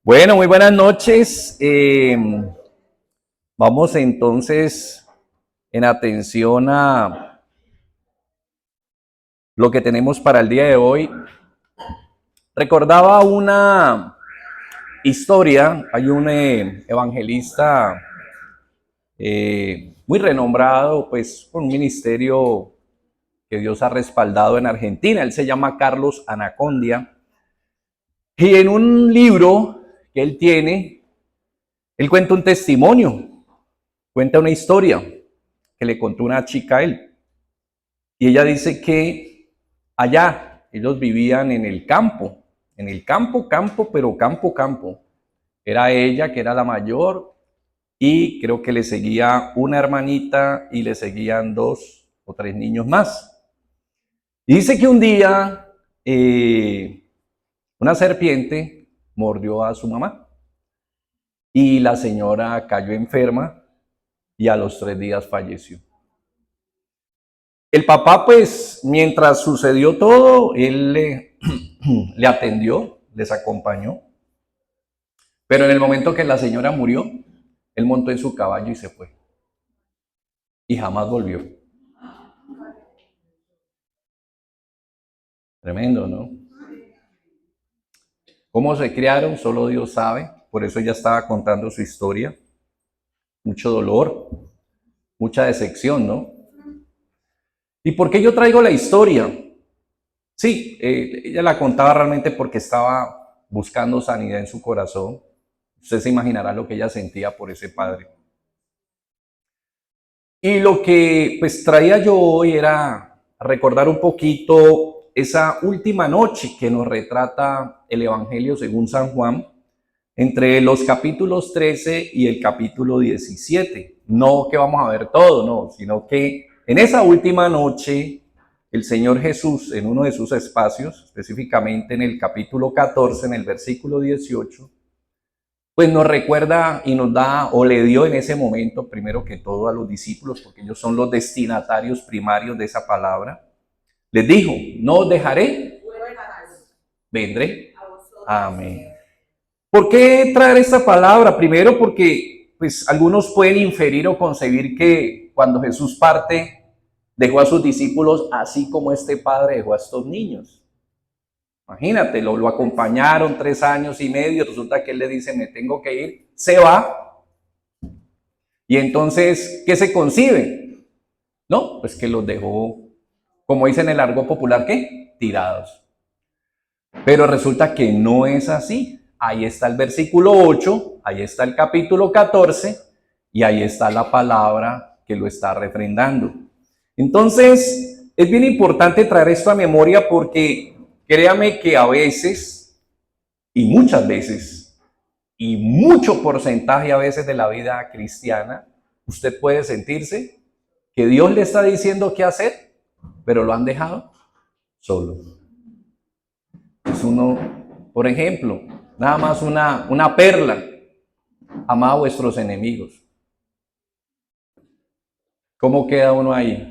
Bueno, muy buenas noches. Vamos entonces en atención a lo que tenemos para el día de hoy. Recordaba una historia, hay un evangelista muy renombrado, pues con un ministerio que Dios ha respaldado en Argentina. Él se llama Carlos Anacondia. Y en un libro que él tiene, él cuenta un testimonio. Cuenta una historia que le contó una chica a él. Y ella dice que allá ellos vivían en el campo, pero campo. Era ella que era la mayor y creo que le seguía una hermanita y le seguían 2 o 3 niños más. Y dice que un día una serpiente mordió a su mamá y la señora cayó enferma y a los 3 días falleció. El papá, pues, mientras sucedió todo, él le atendió, les acompañó, pero en el momento que la señora murió, él montó en su caballo y se fue. Y jamás volvió. Tremendo, ¿no? ¿Cómo se criaron? Solo Dios sabe. Por eso ella estaba contando su historia. Mucho dolor, mucha decepción, ¿no? ¿Y por qué yo traigo la historia? Sí, ella la contaba realmente porque estaba buscando sanidad en su corazón. Usted se imaginará lo que ella sentía por ese padre. Y lo que pues traía yo hoy era recordar un poquito esa última noche que nos retrata el Evangelio según San Juan, entre los capítulos 13 y el capítulo 17. No que vamos a ver todo, no, sino que en esa última noche el Señor Jesús, en uno de sus espacios, específicamente en el capítulo 14, en el versículo 18, pues nos recuerda y nos da, o le dio en ese momento, primero que todo a los discípulos, porque ellos son los destinatarios primarios de esa palabra, les dijo: no os dejaré, vendré. Amén. ¿Por qué traer esta palabra? Primero porque pues algunos pueden inferir o concebir que cuando Jesús parte, dejó a sus discípulos así como este padre dejó a estos niños. Imagínate, lo acompañaron 3 años y medio, resulta que él le dice: me tengo que ir, se va. Y entonces, ¿qué se concibe? No, pues que los dejó, como dicen en el argot popular, ¿qué? Tirados. Pero resulta que no es así. Ahí está el versículo 8, ahí está el capítulo 14 y ahí está la palabra que lo está refrendando. Entonces, es bien importante traer esto a memoria porque créame que a veces, y muchas veces, y mucho porcentaje a veces de la vida cristiana, usted puede sentirse que Dios le está diciendo qué hacer, pero lo han dejado solo. Es uno, por ejemplo, nada más una perla: amad a vuestros enemigos. ¿Cómo queda uno ahí?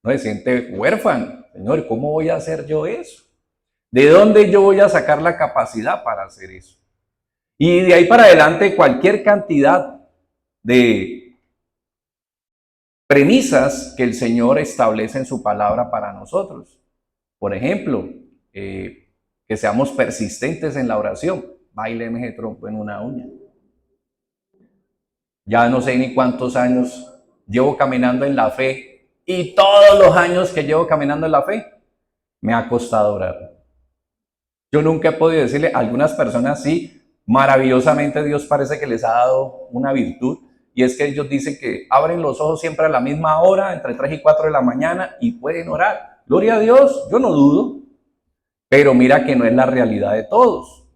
No se siente huérfano. Señor, ¿cómo voy a hacer yo eso? ¿De dónde yo voy a sacar la capacidad para hacer eso? Y de ahí para adelante cualquier cantidad de premisas que el Señor establece en su palabra para nosotros. Por ejemplo, que seamos persistentes en la oración. Báileme ese trompo en una uña. Ya no sé ni cuántos años llevo caminando en la fe, y todos los años que llevo caminando en la fe me ha costado orar. Yo nunca he podido decirle a algunas personas, sí, maravillosamente Dios parece que les ha dado una virtud, y es que ellos dicen que abren los ojos siempre a la misma hora, entre 3 y 4 de la mañana, y pueden orar. Gloria a Dios, yo no dudo, pero mira que no es la realidad de todos.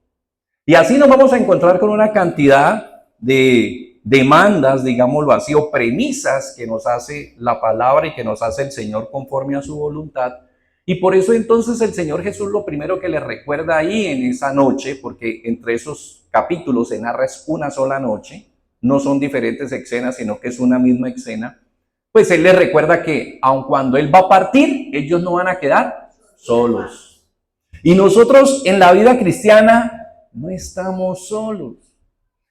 Y así nos vamos a encontrar con una cantidad de demandas, digámoslo así, o premisas que nos hace la palabra y que nos hace el Señor conforme a su voluntad. Y por eso entonces el Señor Jesús lo primero que le recuerda ahí en esa noche, porque entre esos capítulos se narra es una sola noche, no son diferentes escenas, sino que es una misma escena, pues Él les recuerda que aun cuando Él va a partir, ellos no van a quedar solos. Y nosotros en la vida cristiana no estamos solos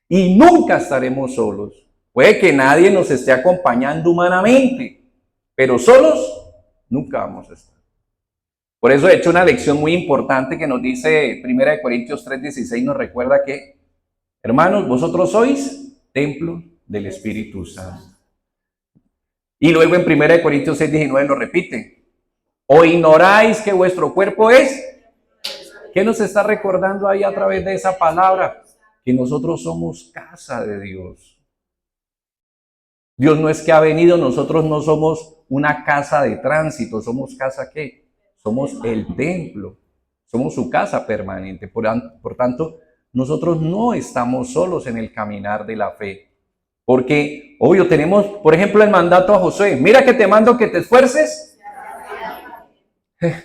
y nunca estaremos solos. Puede que nadie nos esté acompañando humanamente, pero solos nunca vamos a estar. Por eso he hecho una lección muy importante que nos dice 1 Corintios 3:16, nos recuerda que, hermanos, vosotros sois templo del Espíritu Santo. Y luego en 1 Corintios 6:19 lo repite. ¿O ignoráis que vuestro cuerpo es? ¿Qué nos está recordando ahí a través de esa palabra? Que nosotros somos casa de Dios. Dios no es que ha venido, nosotros no somos una casa de tránsito, somos casa ¿qué? Somos el templo, somos su casa permanente. Por tanto, nosotros no estamos solos en el caminar de la fe. Porque, obvio, tenemos, por ejemplo, el mandato a Josué. Mira que te mando que te esfuerces.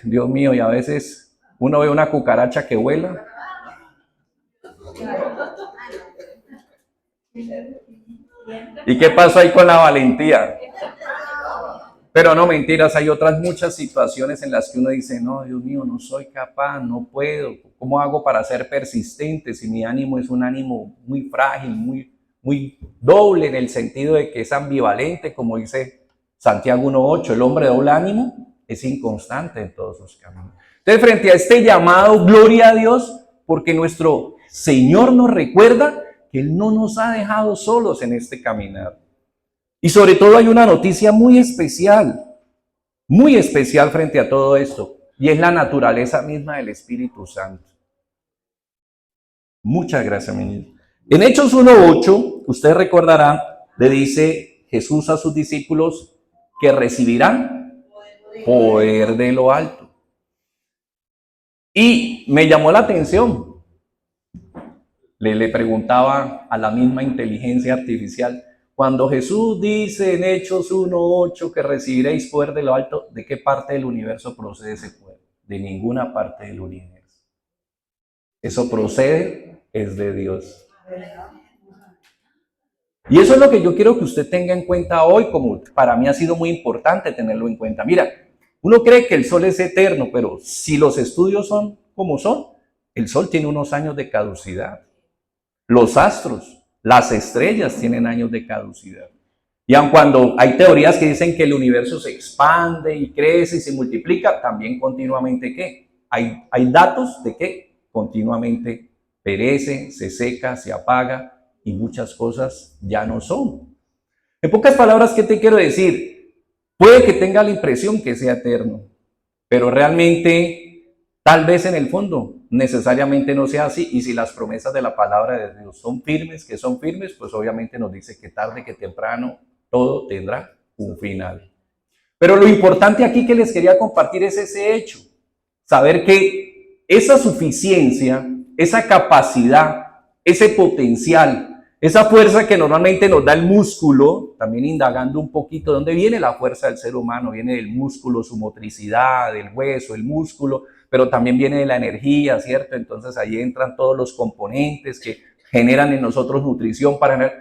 Dios mío, y a veces uno ve una cucaracha que vuela. ¿Y qué pasó ahí con la valentía? Pero no, mentiras, hay otras muchas situaciones en las que uno dice, no, Dios mío, no soy capaz, no puedo. ¿Cómo hago para ser persistente si mi ánimo es un ánimo muy frágil, muy doble en el sentido de que es ambivalente, como dice Santiago 1:8, el hombre de doble ánimo es inconstante en todos sus caminos. Entonces, frente a este llamado, gloria a Dios, porque nuestro Señor nos recuerda que Él no nos ha dejado solos en este caminar. Y sobre todo hay una noticia muy especial frente a todo esto, y es la naturaleza misma del Espíritu Santo. Muchas gracias, mi niño. En Hechos 1:8, usted recordará, le dice Jesús a sus discípulos que recibirán poder de lo alto. Y me llamó la atención. Le preguntaba a la misma inteligencia artificial, cuando Jesús dice en Hechos 1:8 que recibiréis poder de lo alto, ¿de qué parte del universo procede ese poder? De ninguna parte del universo. Eso procede, es de Dios. Y eso es lo que yo quiero que usted tenga en cuenta hoy, como para mí ha sido muy importante tenerlo en cuenta. Mira, uno cree que el sol es eterno, pero si los estudios son como son, el sol tiene unos años de caducidad. Los astros, las estrellas tienen años de caducidad. Y aun cuando hay teorías que dicen que el universo se expande y crece y se multiplica, también continuamente ¿qué? Hay datos de que continuamente perece, se seca, se apaga y muchas cosas ya no son. En pocas palabras, ¿qué te quiero decir? Puede que tenga la impresión que sea eterno, pero realmente, tal vez en el fondo, necesariamente no sea así. Y si las promesas de la palabra de Dios son firmes, pues obviamente nos dice que tarde que temprano todo tendrá un final. Pero lo importante aquí que les quería compartir es ese hecho. Saber que esa suficiencia, esa capacidad, ese potencial, esa fuerza que normalmente nos da el músculo, también indagando un poquito de dónde viene la fuerza del ser humano, viene del músculo, su motricidad, del hueso, el músculo, pero también viene de la energía, ¿cierto? Entonces ahí entran todos los componentes que generan en nosotros nutrición para...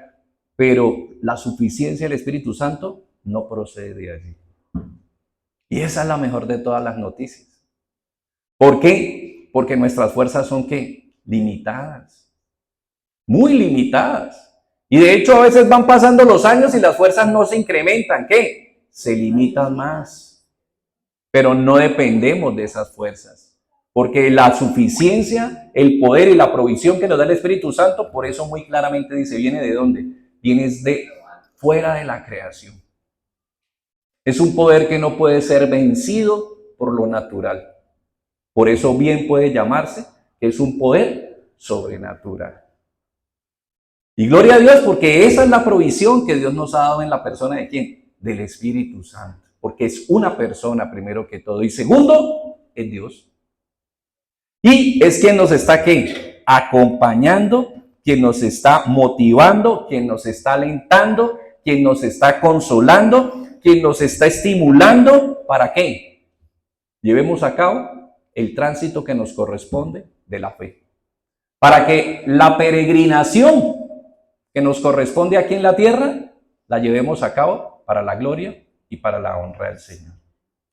Pero la suficiencia del Espíritu Santo no procede de allí. Y esa es la mejor de todas las noticias. ¿Por qué? Porque nuestras fuerzas son ¿qué? Limitadas. Muy limitadas. Y de hecho a veces van pasando los años y las fuerzas no se incrementan. ¿Qué? Se limitan más. Pero no dependemos de esas fuerzas. Porque la suficiencia, el poder y la provisión que nos da el Espíritu Santo, por eso muy claramente dice, ¿viene de dónde? Viene de fuera de la creación. Es un poder que no puede ser vencido por lo natural. Por eso bien puede llamarse que es un poder sobrenatural. Y gloria a Dios, porque esa es la provisión que Dios nos ha dado en la persona de ¿quién? Del Espíritu Santo. Porque es una persona primero que todo. Y segundo, es Dios. Y es quien nos está ¿qué? Acompañando, quien nos está motivando, quien nos está alentando, quien nos está consolando, quien nos está estimulando. ¿Para qué? Llevemos a cabo el tránsito que nos corresponde de la fe. Para que la peregrinación que nos corresponde aquí en la tierra, la llevemos a cabo para la gloria y para la honra del Señor.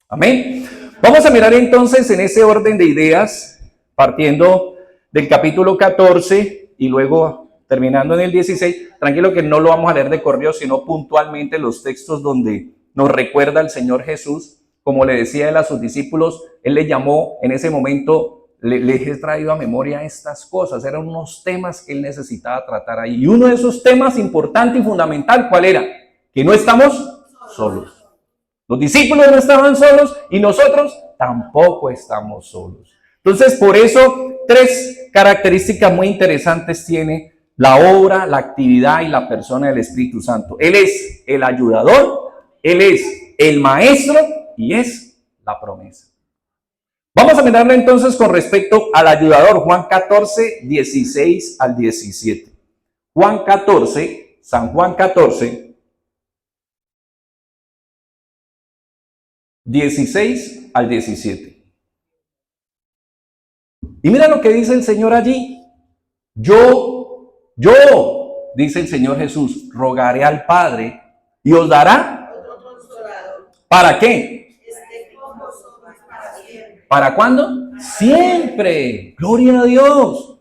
Amén. Vamos a mirar entonces en ese orden de ideas, partiendo del capítulo 14 y luego terminando en el 16. Tranquilo que no lo vamos a leer de corrido, sino puntualmente los textos donde nos recuerda el Señor Jesús. Como le decía él a sus discípulos, él les llamó en ese momento, les he traído a memoria estas cosas. Eran unos temas que él necesitaba tratar ahí. Y uno de esos temas importante y fundamental, ¿cuál era? Que no estamos solos. Los discípulos no estaban solos y nosotros tampoco estamos solos. Entonces, por eso, tres características muy interesantes tiene la obra, la actividad y la persona del Espíritu Santo. Él es el ayudador, él es el maestro y es la promesa. Vamos a mirarlo entonces con respecto al ayudador, Juan 14, 16 al 17. Juan 14, San Juan 14, 16 al 17. Y mira lo que dice el Señor allí. Yo, dice el Señor Jesús, rogaré al Padre y os dará. ¿Para qué? ¿Para cuándo? Siempre. Gloria a Dios.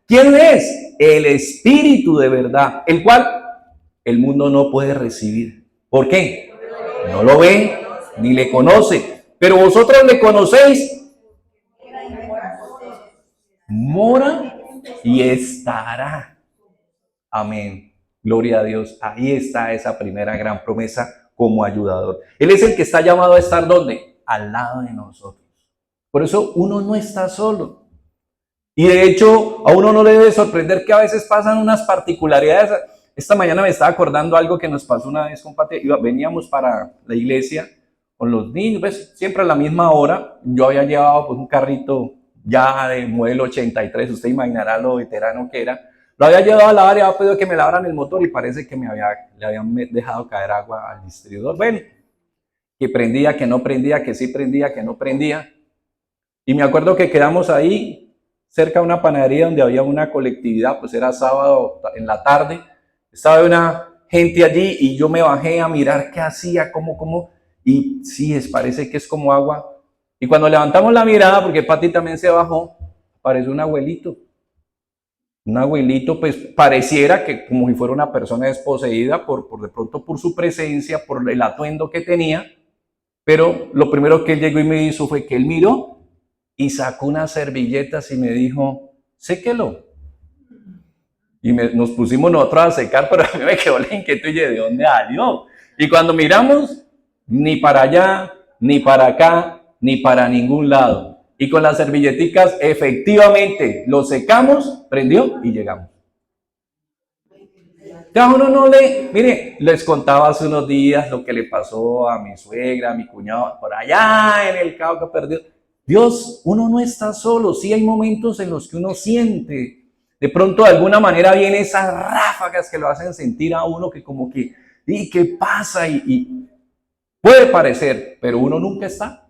¿Quién es? El Espíritu de verdad, el cual el mundo no puede recibir. ¿Por qué? No lo ve ni le conoce. Pero vosotros le conocéis. Mora y estará. Amén. Gloria a Dios. Ahí está esa primera gran promesa como ayudador. Él es el que está llamado a estar ¿dónde? Al lado de nosotros. Por eso uno no está solo. Y de hecho, a uno no le debe sorprender que a veces pasan unas particularidades. Esta mañana me estaba acordando algo que nos pasó una vez con Pati. Veníamos para la iglesia con los niños, pues, siempre a la misma hora. Yo había llevado pues, un carrito ya de modelo 83, usted imaginará lo veterano que era. Lo había llevado a lavar y había pedido que me lavaran el motor y parece que le habían dejado caer agua al distribuidor. Bueno, que prendía, que no prendía, que sí prendía, que no prendía. Y me acuerdo que quedamos ahí cerca de una panadería donde había una colectividad, pues era sábado en la tarde. Estaba una gente allí y yo me bajé a mirar qué hacía, cómo. Y sí, parece que es como agua. Y cuando levantamos la mirada, porque Pati también se bajó, apareció un abuelito. Un abuelito, pues pareciera que como si fuera una persona desposeída por de pronto por su presencia, por el atuendo que tenía. Pero lo primero que él llegó y me hizo fue que él miró y sacó unas servilletas y me dijo, séquelo. Y nos pusimos nosotros a secar, pero a mí me quedó la inquietud y ¿de dónde salió? Y cuando miramos, ni para allá, ni para acá, ni para ningún lado. Y con las servilleticas, efectivamente, lo secamos, prendió y llegamos. Ya uno no mire, les contaba hace unos días lo que le pasó a mi suegra, a mi cuñado, por allá en el Cauca perdido. Dios, uno no está solo, sí hay momentos en los que uno siente, de pronto de alguna manera vienen esas ráfagas que lo hacen sentir a uno que como que, ¿y qué pasa? Y puede parecer, pero uno nunca está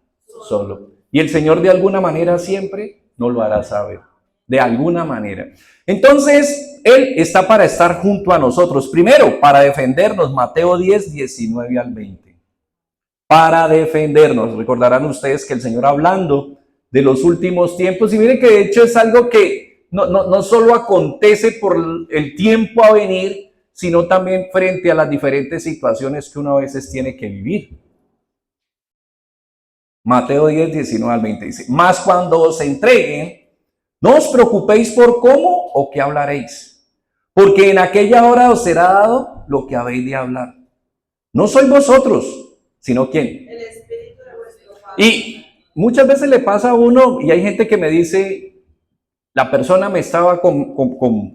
solo. Y el Señor de alguna manera siempre nos lo hará saber, de alguna manera. Entonces, Él está para estar junto a nosotros. Primero, para defendernos, Mateo 10, 19 al 20. Para defendernos. Recordarán ustedes que el Señor hablando de los últimos tiempos, y miren que de hecho es algo que no solo acontece por el tiempo a venir, sino también frente a las diferentes situaciones que uno a veces tiene que vivir. Mateo 10, 19 al 20 dice, mas cuando os entreguen, no os preocupéis por cómo o qué hablaréis, porque en aquella hora os será dado lo que habéis de hablar. No sois vosotros, ¿sino quién? El Espíritu de vuestro Padre. Y muchas veces le pasa a uno, y hay gente que me dice, la persona me estaba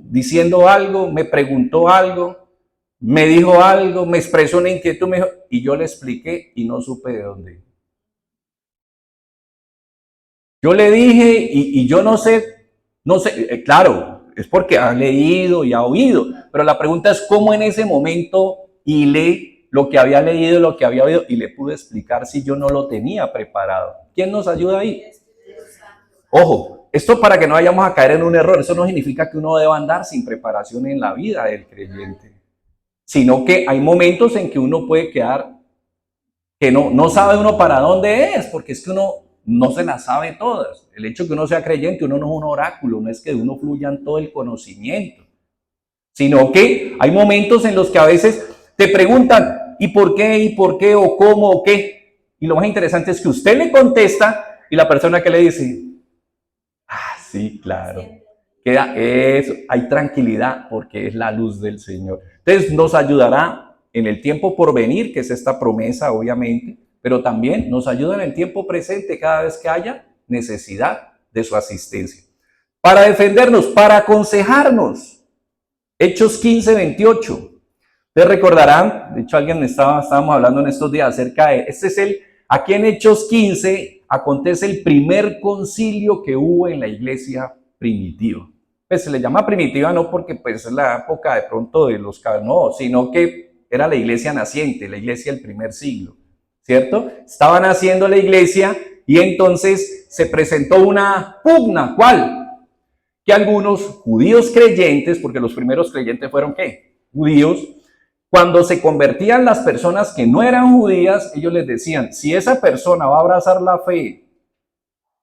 diciendo algo, me preguntó algo, me dijo algo, me expresó una inquietud, me dijo, y yo le expliqué y no supe de dónde. Yo le dije, y yo no sé, claro, es porque ha leído y ha oído, pero la pregunta es cómo en ese momento hilé lo que había leído, lo que había oído, y le pude explicar si yo no lo tenía preparado. ¿Quién nos ayuda ahí? Ojo, esto para que no vayamos a caer en un error, eso no significa que uno deba andar sin preparación en la vida del creyente, sino que hay momentos en que uno puede quedar, que no sabe uno para dónde es, porque es que uno no se las sabe todas. El hecho de que uno sea creyente, uno no es un oráculo, no es que de uno fluyan todo el conocimiento, sino que hay momentos en los que a veces te preguntan, ¿y por qué? ¿Y por qué? ¿O cómo? ¿O qué? Y lo más interesante es que usted le contesta y la persona que le dice, ah, sí, claro. Queda eso, hay tranquilidad porque es la luz del Señor. Entonces nos ayudará en el tiempo por venir, que es esta promesa, obviamente, pero también nos ayuda en el tiempo presente cada vez que haya necesidad de su asistencia. Para defendernos, para aconsejarnos. Hechos 15, 28. Ustedes recordarán, de hecho estábamos hablando en estos días acerca de, aquí en Hechos 15 acontece el primer concilio que hubo en la iglesia primitiva. Pues se le llama primitiva no porque pues es la época de pronto de los no, sino que era la iglesia naciente, la iglesia del primer siglo, ¿cierto? Estaban haciendo la iglesia y entonces se presentó una pugna, ¿cuál? Que algunos judíos creyentes, porque los primeros creyentes fueron ¿qué? Judíos, cuando se convertían las personas que no eran judías, ellos les decían, si esa persona va a abrazar la fe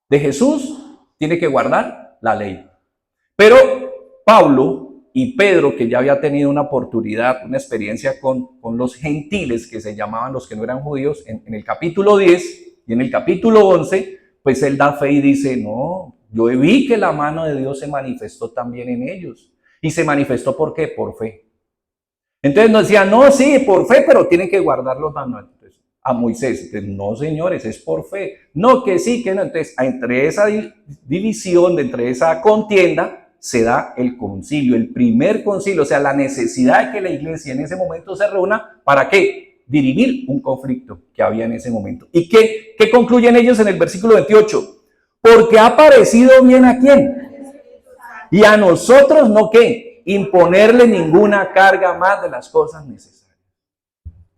de Jesús, tiene que guardar la ley. Pero Pablo y Pedro, que ya había tenido una oportunidad, una experiencia con los gentiles, que se llamaban los que no eran judíos, en el capítulo 10 y en el capítulo 11, pues él da fe y dice, no, yo vi que la mano de Dios se manifestó también en ellos. ¿Y se manifestó por qué? Por fe. Entonces nos decían, no, sí, por fe, pero tienen que guardar los mandamientos. A Moisés, entonces, no señores, es por fe. No, que sí, que no. Entonces, entre esa división, entre esa contienda, se da el concilio, el primer concilio, o sea, la necesidad de que la iglesia en ese momento se reúna, ¿para qué? Dirimir un conflicto que había en ese momento. ¿Y qué concluyen ellos en el versículo 28? Porque ha parecido bien ¿a quién? Y a nosotros no qué, imponerle ninguna carga más de las cosas necesarias.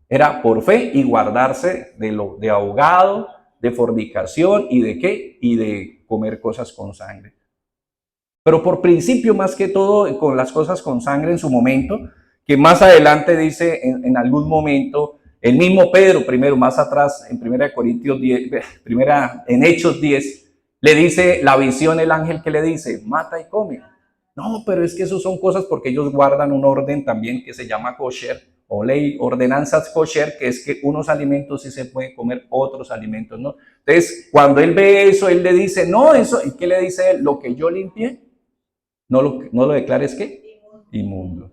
Era por fe y guardarse de ahogado, de fornicación y de qué, y de comer cosas con sangre. Pero por principio, más que todo, con las cosas con sangre en su momento, que más adelante dice en algún momento, el mismo Pedro, primero, más atrás, en 1 Corintios 10, en Hechos 10, le dice la visión, el ángel que le dice, mata y come. No, pero es que eso son cosas porque ellos guardan un orden también que se llama kosher, o ley, ordenanzas kosher, que es que unos alimentos sí se pueden comer, otros alimentos no. Entonces, cuando él ve eso, él le dice, no, eso, ¿y qué le dice él? Lo que yo limpié, no lo declares, ¿qué? Inmundo.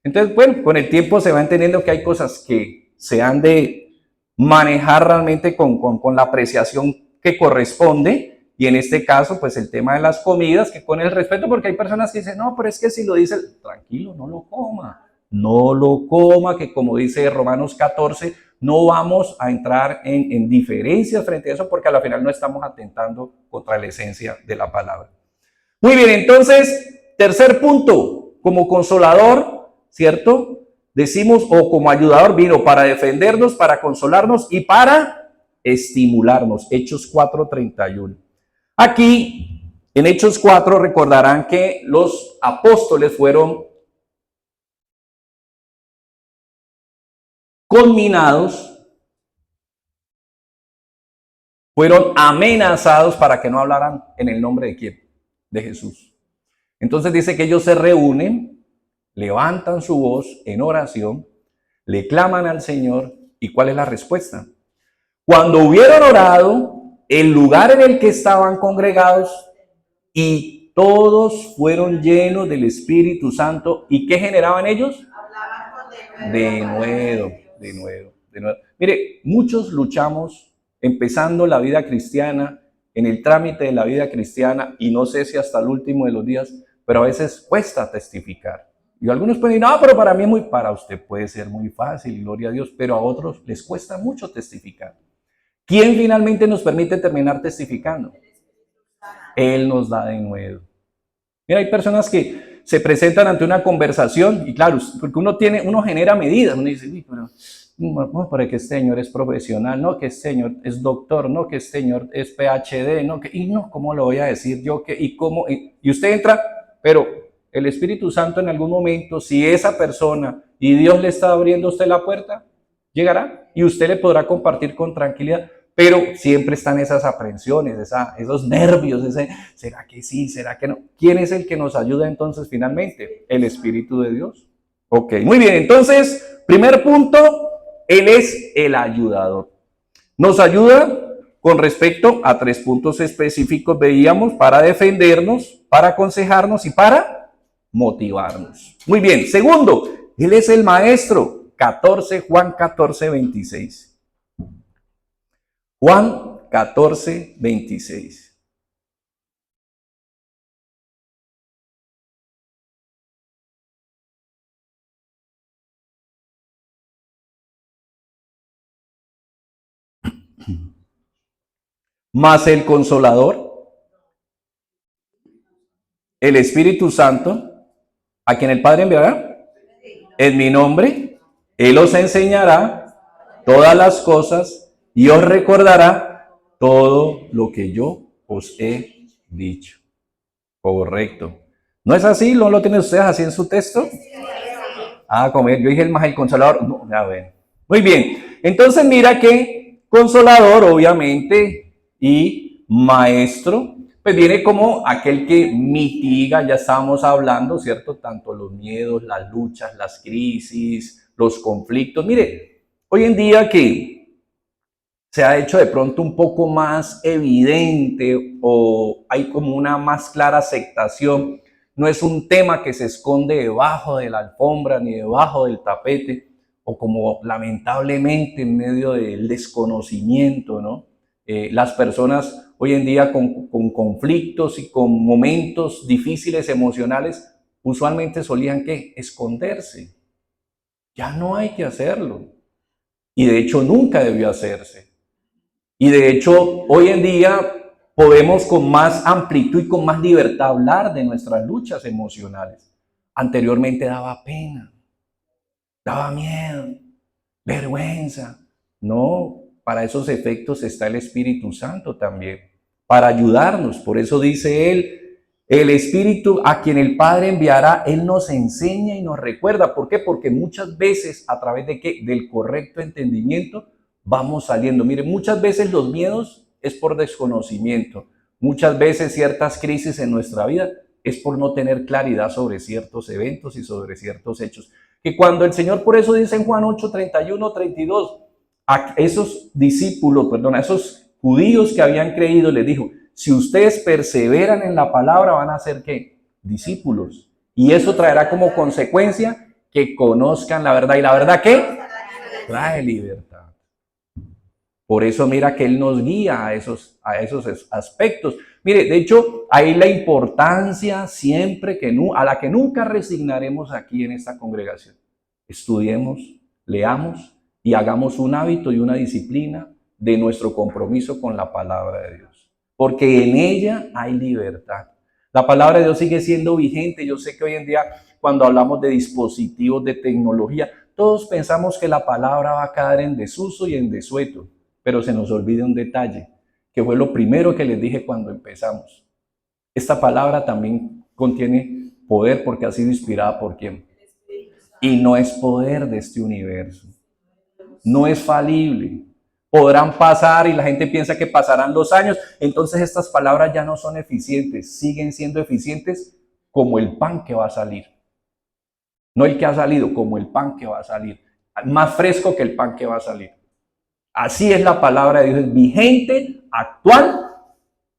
Entonces, bueno, con el tiempo se va entendiendo que hay cosas que se han de manejar realmente con la apreciación que corresponde, y en este caso, pues el tema de las comidas, que con el respeto, porque hay personas que dicen, no, pero es que si lo dice, tranquilo, no lo coma, que como dice Romanos 14, no vamos a entrar en diferencias frente a eso, porque a la final no estamos atentando contra la esencia de la palabra. Muy bien, entonces, tercer punto, como consolador, ¿cierto? Decimos, o como ayudador vino para defendernos, para consolarnos y para estimularnos. Hechos 4:31. Aquí, en Hechos 4, recordarán que los apóstoles fueron conminados, fueron amenazados para que no hablaran en el nombre de quién, de Jesús. Entonces dice que ellos se reúnen, levantan su voz en oración, le claman al Señor. ¿Y cuál es la respuesta? Cuando hubieron orado, el lugar en el que estaban congregados y todos fueron llenos del Espíritu Santo. ¿Y qué generaban ellos? De nuevo. Mire, muchos luchamos empezando la vida cristiana, en el trámite de la vida cristiana, y no sé si hasta el último de los días, pero a veces cuesta testificar. Y algunos pueden decir, no, pero para mí para usted puede ser muy fácil, gloria a Dios, pero a otros les cuesta mucho testificar. ¿Quién finalmente nos permite terminar testificando? Él nos da de nuevo. Mira, hay personas que se presentan ante una conversación y claro, porque uno genera medidas, uno dice, pero no, para que este señor es profesional, no, que este señor es doctor, no, que este señor es PhD, no, y no, ¿cómo lo voy a decir yo? Y usted entra, pero el Espíritu Santo en algún momento, si esa persona y Dios le está abriendo a usted la puerta, llegará y usted le podrá compartir con tranquilidad. pero siempre están esas aprensiones, esos nervios, ¿será que sí? ¿Será que no? ¿Quién es el que nos ayuda entonces finalmente? El Espíritu de Dios. Ok, muy bien, entonces, primer punto, Él es el ayudador. Nos ayuda con respecto a 3 puntos específicos, veíamos, para defendernos, para aconsejarnos y para motivarnos. Muy bien, segundo, Él es el maestro. Juan 14, 26. Juan 14, 26. Mas el Consolador, el Espíritu Santo, a quien el Padre enviará en mi nombre, Él os enseñará todas las cosas y os recordará todo lo que yo os he dicho. Correcto. ¿No es así? ¿No lo tienen ustedes así en su texto? Ah, como yo dije más el Consolador. No, ya ven. Muy bien. Entonces mira que Consolador, obviamente, y Maestro, pues viene como aquel que mitiga, ya estábamos hablando, ¿cierto? Tanto los miedos, las luchas, las crisis, los conflictos. Mire, hoy en día que se ha hecho de pronto un poco más evidente o hay como una más clara aceptación. No es un tema que se esconde debajo de la alfombra ni debajo del tapete o como lamentablemente en medio del desconocimiento, ¿no? Las personas hoy en día con conflictos y con momentos difíciles emocionales usualmente solían ¿qué? Esconderse. Ya no hay que hacerlo. Y de hecho nunca debió hacerse. Y de hecho, hoy en día podemos con más amplitud y con más libertad hablar de nuestras luchas emocionales. Anteriormente daba pena, daba miedo, vergüenza. No, para esos efectos está el Espíritu Santo también, para ayudarnos. Por eso dice él, el Espíritu a quien el Padre enviará, Él nos enseña y nos recuerda. ¿Por qué? Porque muchas veces a través de qué? Del correcto entendimiento vamos saliendo. Mire, muchas veces los miedos es por desconocimiento. Muchas veces ciertas crisis en nuestra vida es por no tener claridad sobre ciertos eventos y sobre ciertos hechos. Que cuando el Señor, por eso dice en Juan 8, 31, 32, a esos discípulos, perdón, a esos judíos que habían creído, les dijo, si ustedes perseveran en la palabra, van a ser ¿qué? Discípulos. Y eso traerá como consecuencia que conozcan la verdad. ¿Y la verdad qué? Trae libertad. Por eso mira que Él nos guía a esos aspectos. Mire, de hecho, ahí la importancia siempre a la que nunca resignaremos aquí en esta congregación. Estudiemos, leamos y hagamos un hábito y una disciplina de nuestro compromiso con la palabra de Dios. Porque en ella hay libertad. La palabra de Dios sigue siendo vigente. Yo sé que hoy en día, cuando hablamos de dispositivos de tecnología, todos pensamos que la palabra va a caer en desuso y en desueto. Pero se nos olvida un detalle, que fue lo primero que les dije cuando empezamos. Esta palabra también contiene poder porque ha sido inspirada por ¿quién? Y no es poder de este universo. No es falible. Podrán pasar y la gente piensa que pasarán los años. Entonces estas palabras ya no son eficientes. Siguen siendo eficientes como el pan que va a salir. No el que ha salido, como el pan que va a salir. Más fresco que el pan que va a salir. Así es la palabra de Dios, es vigente, actual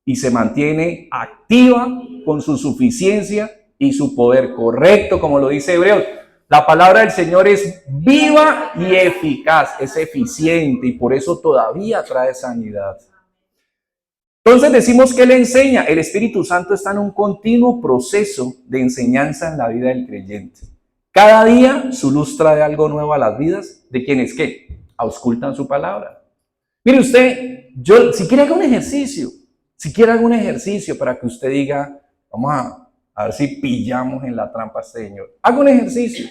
y se mantiene activa con su suficiencia y su poder correcto, como lo dice Hebreos. La palabra del Señor es viva y eficaz, es eficiente y por eso todavía trae sanidad. Entonces decimos que Él enseña, el Espíritu Santo está en un continuo proceso de enseñanza en la vida del creyente. Cada día su luz trae algo nuevo a las vidas de quienes ¿qué? Auscultan su palabra. Mire usted, si quiere haga un ejercicio, para que usted diga, vamos a ver si pillamos en la trampa a este señor. Haga un ejercicio,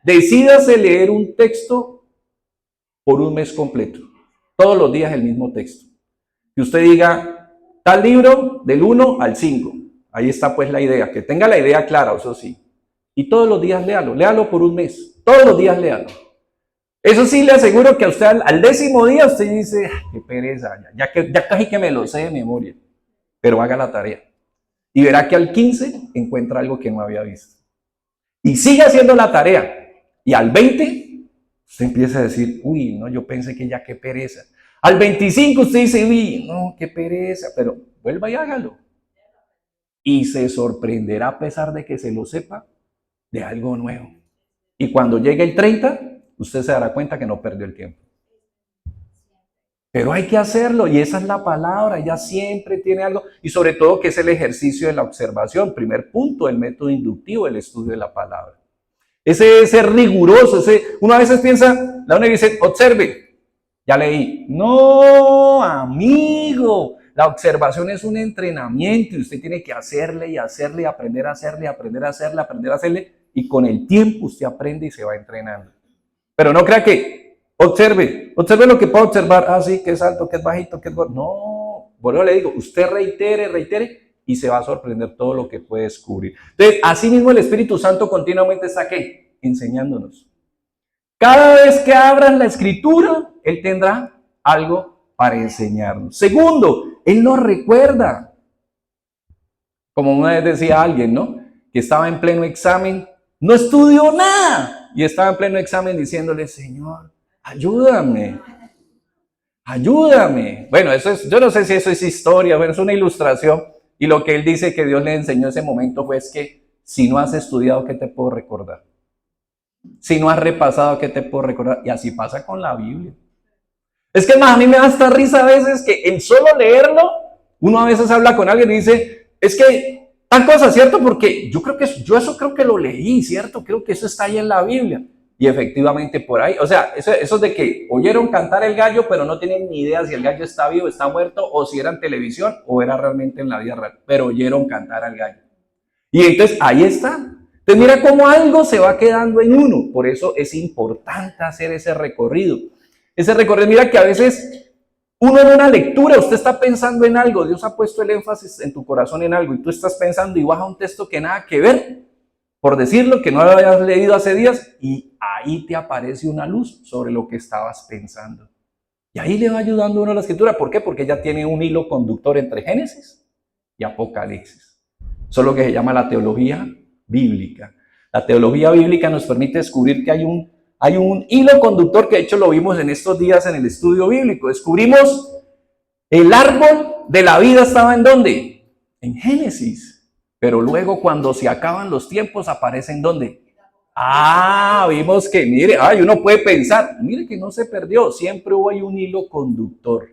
decídase leer un texto por un mes completo, todos los días el mismo texto. Que usted diga, tal libro del 1 al 5, ahí está pues la idea, que tenga la idea clara, eso sí. Y todos los días léalo por un mes, todos los días léalo. Eso sí le aseguro que a usted al 10.º día usted dice, qué pereza, ya casi que me lo sé de memoria, pero haga la tarea. Y verá que al 15 encuentra algo que no había visto. Y sigue haciendo la tarea. Y al 20, usted empieza a decir, uy, no, yo pensé que ya qué pereza. Al 25 usted dice, uy, no, qué pereza, pero vuelva y hágalo. Y se sorprenderá a pesar de que se lo sepa de algo nuevo. Y cuando llegue el 30, usted se dará cuenta que no perdió el tiempo. Pero hay que hacerlo y esa es la palabra, ella siempre tiene algo y sobre todo que es el ejercicio de la observación, primer punto, el método inductivo, el estudio de la palabra. Ese es ser riguroso, uno a veces piensa, uno dice, observe, ya leí. No, amigo, la observación es un entrenamiento y usted tiene que hacerle y hacerle, aprender a hacerle, aprender a hacerle, aprender a hacerle y con el tiempo usted aprende y se va entrenando. Pero no crea que observe lo que pueda observar, sí, que es alto, que es bajito, que es gordo. No, bueno, le digo, usted reitere y se va a sorprender todo lo que puede descubrir. Entonces, así mismo el Espíritu Santo continuamente está ¿qué? Enseñándonos. Cada vez que abran la Escritura, Él tendrá algo para enseñarnos. Segundo, Él nos recuerda. Como una vez decía alguien, ¿no? Que estaba en pleno examen, no estudió nada. Y estaba en pleno examen diciéndole, Señor, ayúdame. Bueno, yo no sé si eso es historia, pero es una ilustración. Y lo que él dice que Dios le enseñó en ese momento fue que si no has estudiado, ¿qué te puedo recordar? Si no has repasado, ¿qué te puedo recordar? Y así pasa con la Biblia. Es que más a mí me da hasta risa a veces que en solo leerlo, uno a veces habla con alguien y dice, es que tal cosa, ¿cierto? Porque yo eso creo que lo leí, ¿cierto? Creo que eso está ahí en la Biblia. Y efectivamente por ahí, o sea, eso de que oyeron cantar el gallo, pero no tienen ni idea si el gallo está vivo, está muerto, o si era en televisión, o era realmente en la vida real, pero oyeron cantar al gallo. Y entonces ahí está. Entonces mira cómo algo se va quedando en uno, por eso es importante hacer ese recorrido. Mira que a veces uno en una lectura, usted está pensando en algo, Dios ha puesto el énfasis en tu corazón en algo, y tú estás pensando y baja un texto que nada que ver, por decirlo, que no lo habías leído hace días, y ahí te aparece una luz sobre lo que estabas pensando. Y ahí le va ayudando uno a la Escritura. ¿Por qué? Porque ya tiene un hilo conductor entre Génesis y Apocalipsis. Eso es lo que se llama la teología bíblica. La teología bíblica nos permite descubrir que hay un hilo conductor, que de hecho lo vimos en estos días en el estudio bíblico. Descubrimos el árbol de la vida estaba ¿en dónde? En Génesis. Pero luego cuando se acaban los tiempos aparece ¿en dónde? Vimos que, mire, uno puede pensar, mire que no se perdió, siempre hubo ahí un hilo conductor.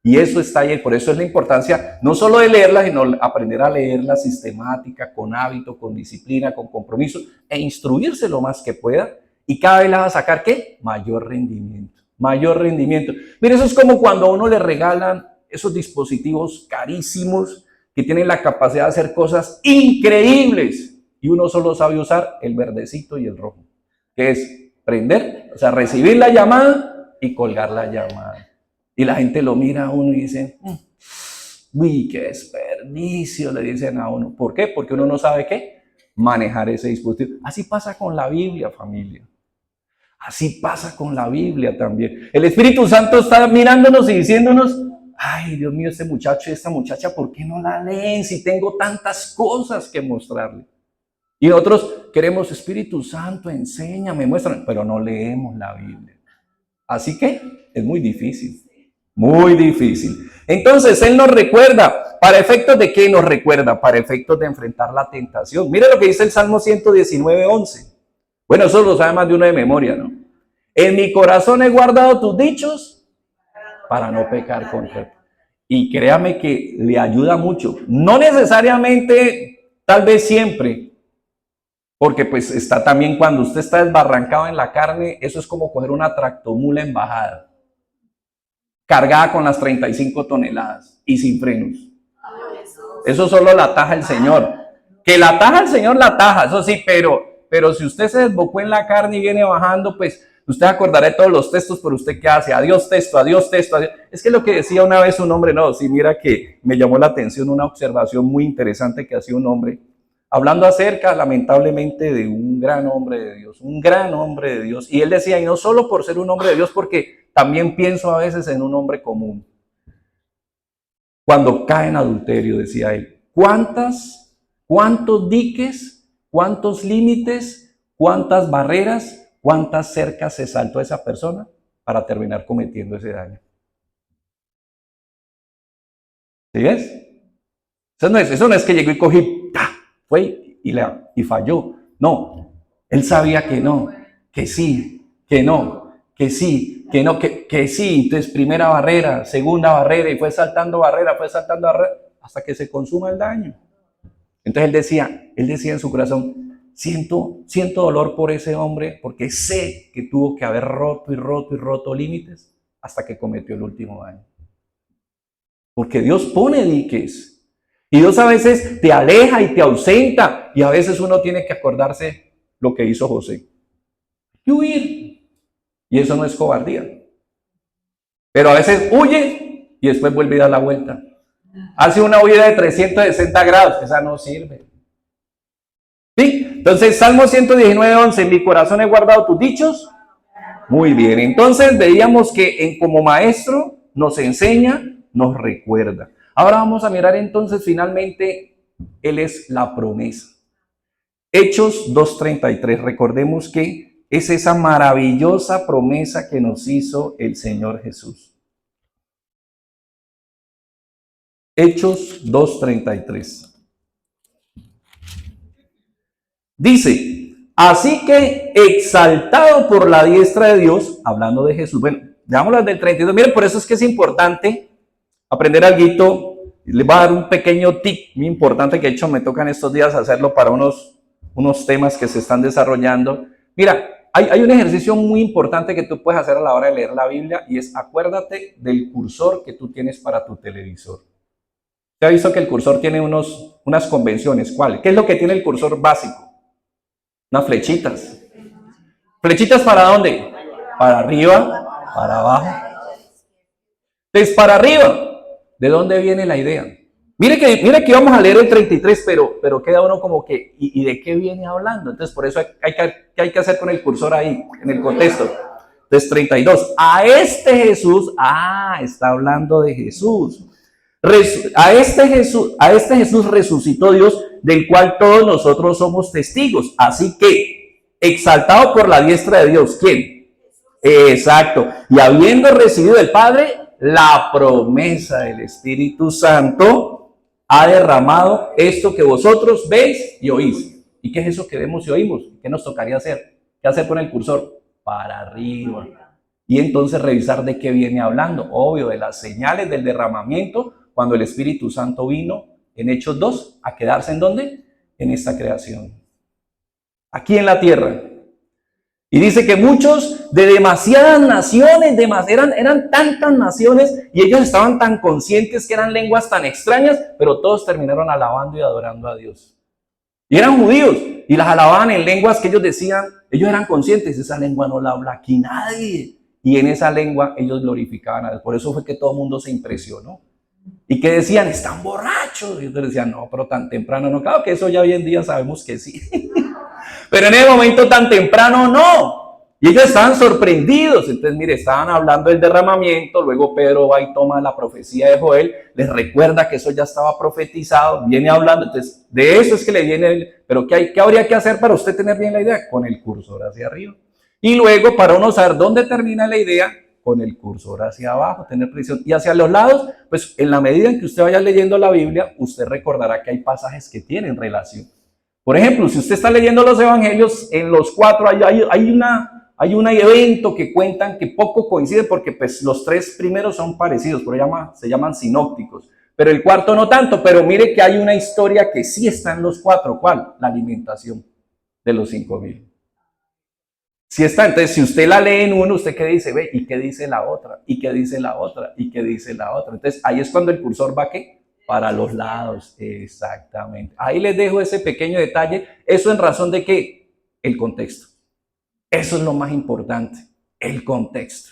Y eso está ahí, por eso es la importancia no solo de leerla, sino aprender a leerla sistemática, con hábito, con disciplina, con compromiso, e instruirse lo más que pueda. Y cada vez la va a sacar, ¿qué? Mayor rendimiento. Mire, eso es como cuando a uno le regalan esos dispositivos carísimos que tienen la capacidad de hacer cosas increíbles y uno solo sabe usar el verdecito y el rojo, que es prender, o sea, recibir la llamada y colgar la llamada. Y la gente lo mira a uno y dice, uy, qué desperdicio, le dicen a uno. ¿Por qué? Porque uno no sabe qué, manejar ese dispositivo. Así pasa con la Biblia, familia. Así pasa con la Biblia también. El Espíritu Santo está mirándonos y diciéndonos, ay, Dios mío, este muchacho y esta muchacha, ¿por qué no la leen si tengo tantas cosas que mostrarle? Y nosotros queremos, Espíritu Santo, enséñame, muéstrame, pero no leemos la Biblia. Así que es muy difícil, muy difícil. Entonces, Él nos recuerda, ¿para efectos de qué nos recuerda? Para efectos de enfrentar la tentación. Mire lo que dice el Salmo 119:11. Bueno, eso lo sabe más de uno de memoria, ¿no? En mi corazón he guardado tus dichos para no pecar contra ti. Y créame que le ayuda mucho. No necesariamente, tal vez siempre, porque pues está también cuando usted está desbarrancado en la carne, eso es como coger una tractomula en bajada, cargada con las 35 toneladas y sin frenos. Eso solo la ataja el Señor. Que la ataja el Señor, la ataja, eso sí, pero si usted se desbocó en la carne y viene bajando, pues usted acordará de todos los textos, pero usted ¿qué hace? Adiós texto, adiós texto, adiós. Es que lo que decía una vez un hombre, no, sí, mira que me llamó la atención una observación muy interesante que hacía un hombre. hablando acerca, lamentablemente, de un gran hombre de Dios, un gran hombre de Dios. Y él decía, y no solo por ser un hombre de Dios, porque también pienso a veces en un hombre común. Cuando cae en adulterio, decía él, ¿cuántos diques, cuántos límites, cuántas barreras, cuántas cercas se saltó esa persona para terminar cometiendo ese daño? ¿Sí ves? Eso no es que llegó y cogí, ¡ta! Fue y falló. No, él sabía que no, que sí, que no, que sí, que no, que sí. Entonces, primera barrera, segunda barrera, y fue saltando barrera, hasta que se consuma el daño. Entonces él decía en su corazón, siento dolor por ese hombre, porque sé que tuvo que haber roto límites hasta que cometió el último daño. Porque Dios pone diques. Y Dios a veces te aleja y te ausenta. Y a veces uno tiene que acordarse lo que hizo José. Y huir. Y eso no es cobardía. Pero a veces huye y después vuelve a dar la vuelta. Hace una huida de 360 grados. Esa no sirve. ¿Sí? Entonces, Salmo 119:11. En mi corazón he guardado tus dichos. Muy bien. Entonces, veíamos que como maestro nos enseña, nos recuerda. Ahora vamos a mirar entonces finalmente, Él es la promesa. Hechos 2:33, recordemos que es esa maravillosa promesa que nos hizo el Señor Jesús. Hechos 2:33. Dice, así que exaltado por la diestra de Dios, hablando de Jesús. Bueno, veámoslo del 32. Miren, por eso es que es importante aprender algo. Les voy a dar un pequeño tip muy importante que de hecho me toca en estos días hacerlo para unos temas que se están desarrollando. Mira, hay un ejercicio muy importante que tú puedes hacer a la hora de leer la Biblia y es acuérdate del cursor que tú tienes para tu televisor. ¿Te ha visto que el cursor tiene unas convenciones? ¿Cuál? ¿Qué es lo que tiene el cursor básico? Unas flechitas. ¿Flechitas para dónde? Para arriba, para abajo. Entonces, para arriba. ¿De dónde viene la idea? Mire que vamos a leer el 33, pero queda uno como que, ¿y de qué viene hablando? Entonces, por eso ¿qué hay que hacer con el cursor ahí, en el contexto? Entonces, 32. A este Jesús, está hablando de Jesús. A este Jesús resucitó Dios, del cual todos nosotros somos testigos. Así que, exaltado por la diestra de Dios, ¿quién? Exacto. Y habiendo recibido del Padre la promesa del Espíritu Santo, ha derramado esto que vosotros veis y oís. ¿Y qué es eso que vemos y oímos? ¿Qué nos tocaría hacer? ¿Qué hacer con el cursor? Para arriba. Y entonces revisar de qué viene hablando. Obvio, de las señales del derramamiento cuando el Espíritu Santo vino en Hechos 2 a quedarse ¿en dónde? En esta creación. Aquí en la tierra. Y dice que muchos de demasiadas naciones, eran tantas naciones y ellos estaban tan conscientes que eran lenguas tan extrañas, pero todos terminaron alabando y adorando a Dios. Y eran judíos y las alababan en lenguas que ellos decían, ellos eran conscientes, esa lengua no la habla aquí nadie. Y en esa lengua ellos glorificaban a Dios. Por eso fue que todo el mundo se impresionó. Y que decían, están borrachos. Y ellos decían, no, pero tan temprano no. Claro que eso ya hoy en día sabemos que sí. Pero en el momento tan temprano no. Y ellos estaban sorprendidos. Entonces, mire, estaban hablando del derramamiento. Luego Pedro va y toma la profecía de Joel. Les recuerda que eso ya estaba profetizado. Viene hablando. Entonces, de eso es que le viene. Pero ¿qué habría que hacer para usted tener bien la idea? Con el cursor hacia arriba. Y luego, para uno saber dónde termina la idea, con el cursor hacia abajo, tener precisión. Y hacia los lados, pues en la medida en que usted vaya leyendo la Biblia, usted recordará que hay pasajes que tienen relación. Por ejemplo, si usted está leyendo los evangelios, en los 4 hay un evento que cuentan que poco coincide porque pues los 3 primeros son parecidos, pero se llaman sinópticos. Pero el cuarto no tanto, pero mire que hay una historia que sí está en los 4. ¿Cuál? La alimentación de los 5,000. Sí está, entonces si usted la lee en uno, ¿usted qué dice? Ve, ¿y qué dice la otra? ¿Y qué dice la otra? ¿Y qué dice la otra? Entonces ahí es cuando el cursor va, ¿qué? Para los lados, exactamente. Ahí les dejo ese pequeño detalle, eso en razón de que el contexto. Eso es lo más importante, el contexto.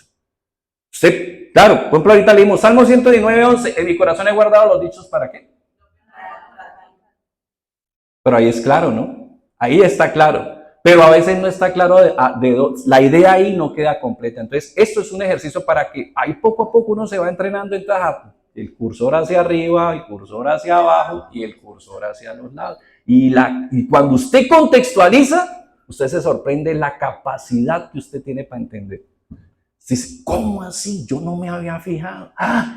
Usted, claro, por ejemplo, ahorita leímos Salmo 119:11, en mi corazón he guardado los dichos, ¿para qué? Pero ahí es claro, ¿no? Ahí está claro. Pero a veces no está claro la idea ahí no queda completa. Entonces, esto es un ejercicio para que ahí poco a poco uno se va entrenando en el cursor hacia arriba, el cursor hacia abajo y el cursor hacia los lados. Y cuando usted contextualiza, usted se sorprende la capacidad que usted tiene para entender. Dice, ¿cómo así? Yo no me había fijado.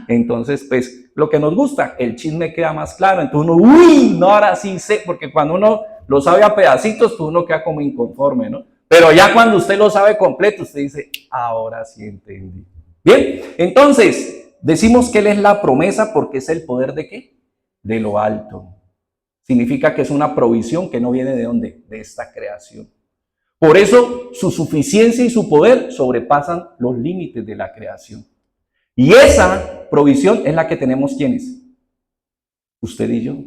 Entonces, pues, lo que nos gusta, el chisme queda más claro. Entonces uno, uy, no, ahora sí sé, porque cuando uno lo sabe a pedacitos, pues uno queda como inconforme, ¿no? Pero ya cuando usted lo sabe completo, usted dice, ahora sí entendí. Bien, entonces, decimos que Él es la promesa porque es el poder de ¿qué? De lo alto. Significa que es una provisión que no viene de ¿dónde? De esta creación. Por eso su suficiencia y su poder sobrepasan los límites de la creación. Y esa provisión es la que tenemos ¿quiénes? Usted y yo.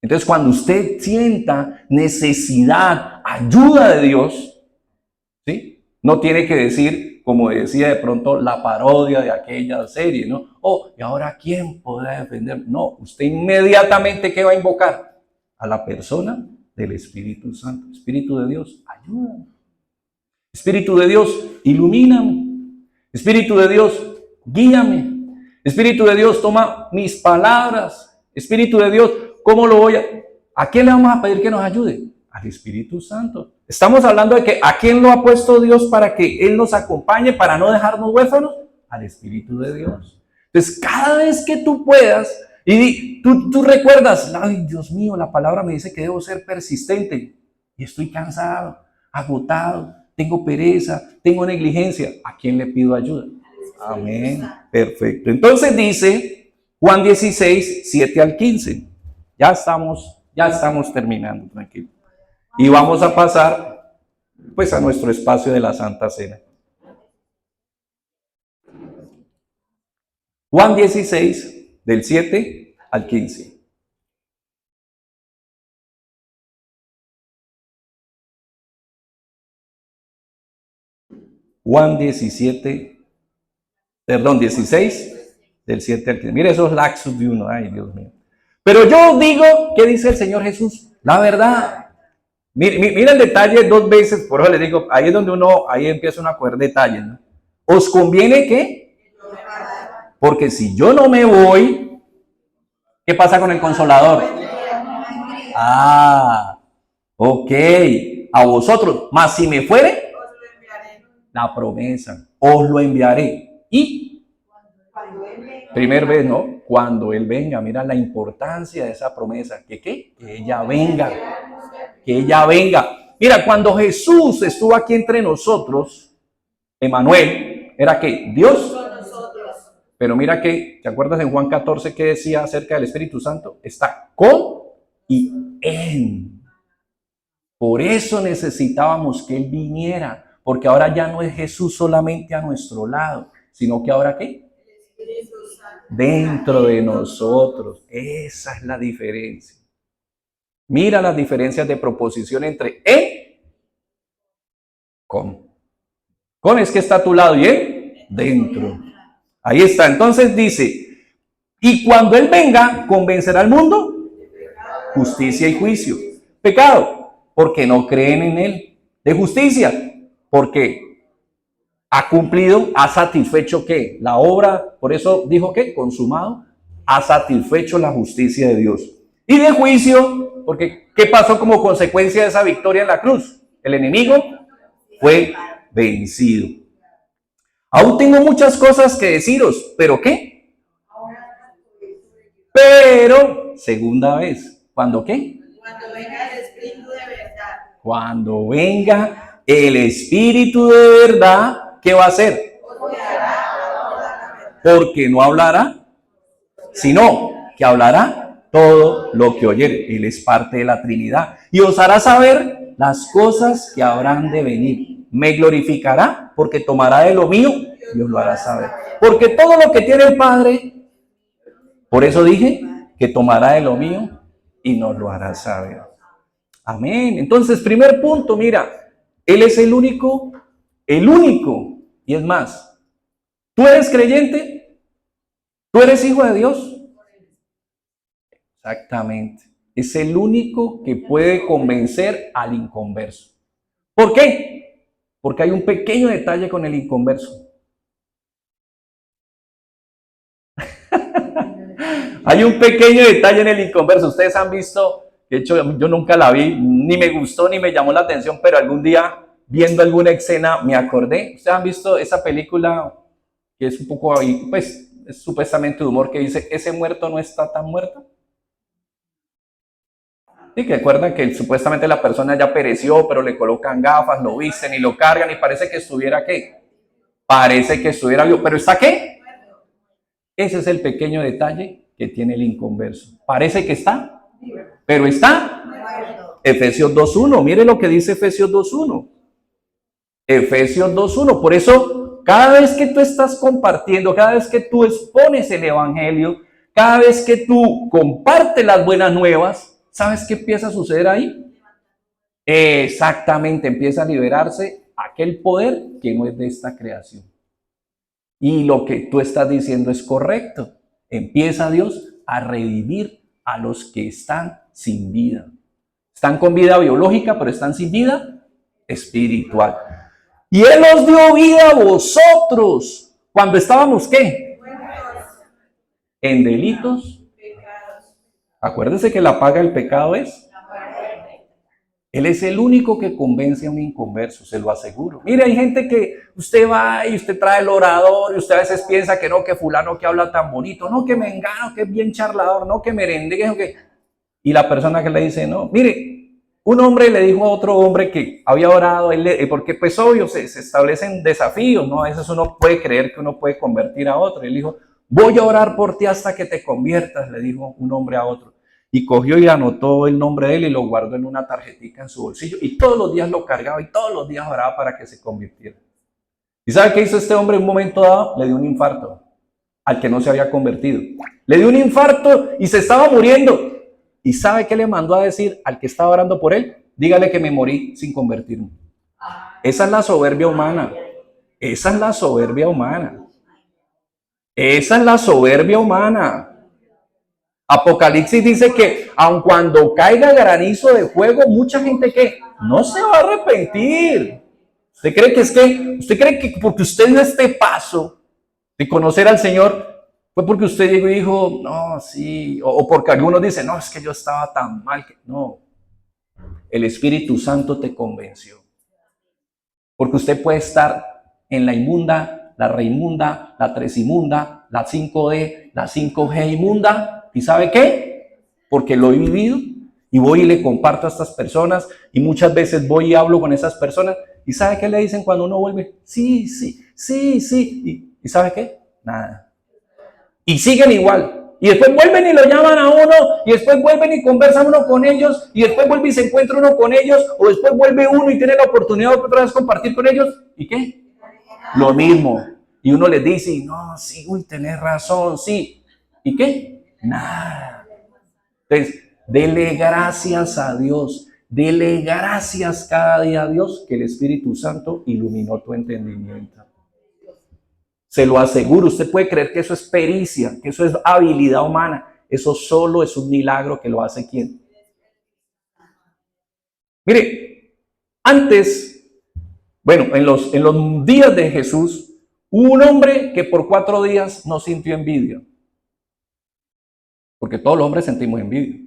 Entonces, cuando usted sienta necesidad, ayuda de Dios, ¿sí? No tiene que decir, como decía de pronto la parodia de aquella serie, ¿no? Oh, ¿y ahora quién podrá defender? No, usted inmediatamente ¿qué va a invocar? A la persona del Espíritu Santo. Espíritu de Dios, ayúdame. Espíritu de Dios, ilumíname. Espíritu de Dios, guíame. Espíritu de Dios, toma mis palabras. Espíritu de Dios, ¿cómo lo voy a...? ¿A quién le vamos a pedir que nos ayude? Al Espíritu Santo. Estamos hablando de que ¿a quién lo ha puesto Dios para que Él nos acompañe, para no dejarnos huérfanos? Al Espíritu de Dios. Entonces, cada vez que tú puedas, y tú recuerdas, ay, Dios mío, la palabra me dice que debo ser persistente. Y estoy cansado, agotado, tengo pereza, tengo negligencia. ¿A quién le pido ayuda? Amén. Perfecto. Entonces dice Juan 16, 7 al 15. Ya estamos terminando, tranquilo. Y vamos a pasar pues a nuestro espacio de la Santa Cena. Juan 16, del 7 al 15. Juan 16, del 7 al 15. Mire esos laxos de uno, ay Dios mío. Pero yo digo, ¿qué dice el Señor Jesús? La verdad. Mira el detalle dos veces, por eso les digo, ahí es donde ahí empieza uno a coger detalles, ¿no? ¿Os conviene qué? Porque si yo no me voy, ¿qué pasa con el consolador? Ok, a vosotros, mas si me fuere, la promesa, os lo enviaré. Y, primer vez, ¿no? Cuando Él venga, mira la importancia de esa promesa, ¿que qué? Que ella venga, que ella venga. Mira, cuando Jesús estuvo aquí entre nosotros, Emmanuel, era que Dios, pero mira que, ¿te acuerdas en Juan 14 que decía acerca del Espíritu Santo? Está con y en. Por eso necesitábamos que Él viniera, porque ahora ya no es Jesús solamente a nuestro lado, sino que ahora ¿qué? Dentro de nosotros. Esa es la diferencia. Mira las diferencias de proposición entre en, con. Con es que está a tu lado y en, dentro. Ahí está. Entonces dice, y cuando Él venga, convencerá al mundo, justicia y juicio. Pecado, porque no creen en Él. De justicia, porque ha cumplido, ha satisfecho ¿qué? La obra, por eso dijo que consumado, ha satisfecho la justicia de Dios. Y de juicio, porque ¿qué pasó como consecuencia de esa victoria en la cruz? El enemigo fue vencido. Aún tengo muchas cosas que deciros, pero ¿qué? Pero, segunda vez, ¿cuándo qué? Cuando venga el Espíritu de verdad. Cuando venga el Espíritu de verdad, ¿qué va a hacer? Porque no hablará, sino que hablará todo lo que oyere. Él es parte de la Trinidad. Y os hará saber las cosas que habrán de venir. Me glorificará porque tomará de lo mío y os lo hará saber. Porque todo lo que tiene el Padre, por eso dije que tomará de lo mío y nos lo hará saber. Amén. Entonces, primer punto, mira, Él es el único. Y es más, ¿tú eres creyente? ¿Tú eres hijo de Dios? Exactamente. Es el único que puede convencer al inconverso. ¿Por qué? Porque hay un pequeño detalle con el inconverso. Hay un pequeño detalle en el inconverso. Ustedes han visto, de hecho yo nunca la vi, ni me gustó ni me llamó la atención, pero algún día viendo alguna escena me acordé. Ustedes han visto esa película que es un poco ahí, pues es supuestamente de humor, que dice, ese muerto no está tan muerto. Sí, que recuerdan que supuestamente la persona ya pereció, pero le colocan gafas, lo visten y lo cargan y parece que estuviera ¿qué? Parece que estuviera vivo, pero ¿está qué? Ese es el pequeño detalle que tiene el inconverso. Parece que está, pero está. Efesios 2.1, mire lo que dice Efesios 2.1. Efesios 2.1, por eso cada vez que tú estás compartiendo, cada vez que tú expones el evangelio, cada vez que tú compartes las buenas nuevas, ¿sabes qué empieza a suceder ahí? Exactamente, empieza a liberarse aquel poder que no es de esta creación. Y lo que tú estás diciendo es correcto. Empieza Dios a revivir a los que están sin vida. Están con vida biológica, pero están sin vida espiritual. Y Él os dio vida a vosotros cuando estábamos, ¿qué? En delitos. Acuérdense que la paga del pecado es. Él es el único que convence a un inconverso, se lo aseguro. Mire, hay gente que usted va y usted trae el orador y usted a veces piensa que no, que fulano que habla tan bonito, no, que mengano, que es bien charlador, no, que merengue, que... Y la persona que le dice, no, mire, un hombre le dijo a otro hombre que había orado, porque pues obvio se establecen desafíos, ¿no? A veces uno puede creer que uno puede convertir a otro. Él dijo, voy a orar por ti hasta que te conviertas, le dijo un hombre a otro. Y cogió y anotó el nombre de él y lo guardó en una tarjetita en su bolsillo. Y todos los días lo cargaba y todos los días oraba para que se convirtiera. ¿Y sabe qué hizo este hombre en un momento dado? Le dio un infarto al que no se había convertido. Le dio un infarto y se estaba muriendo. ¿Y sabe qué le mandó a decir al que estaba orando por él? Dígale que me morí sin convertirme. Esa es la soberbia humana. Esa es la soberbia humana. Esa es la soberbia humana. Apocalipsis dice que aun cuando caiga granizo de fuego, mucha gente que no se va a arrepentir. ¿Usted cree que porque usted dio este paso de conocer al Señor, fue porque usted llegó y dijo, no, sí, o porque algunos dicen, no, es que yo estaba tan mal que no. El Espíritu Santo te convenció. Porque usted puede estar en la inmunda, la reinmunda, la tresinmunda, la 5D, la 5G inmunda. ¿Y sabe qué? Porque lo he vivido y voy y le comparto a estas personas y muchas veces voy y hablo con esas personas. ¿Y sabe qué le dicen cuando uno vuelve? Sí, sí, sí, sí. ¿Y sabe qué? Nada. Y siguen igual. Y después vuelven y lo llaman a uno, y después vuelven y conversan uno con ellos, y después vuelve y se encuentra uno con ellos, o después vuelve uno y tiene la oportunidad de otra vez compartir con ellos. ¿Y qué? Lo mismo. Y uno les dice, no, sí, uy, tenés razón, sí. ¿Y qué? Nada. Entonces, dele gracias a Dios. Dele gracias cada día a Dios que el Espíritu Santo iluminó tu entendimiento. Se lo aseguro, usted puede creer que eso es pericia, que eso es habilidad humana. Eso solo es un milagro que lo hace ¿quién? Mire, antes, bueno, en los días de Jesús, hubo un hombre que por 4 días no sintió envidia. Porque todos los hombres sentimos envidia.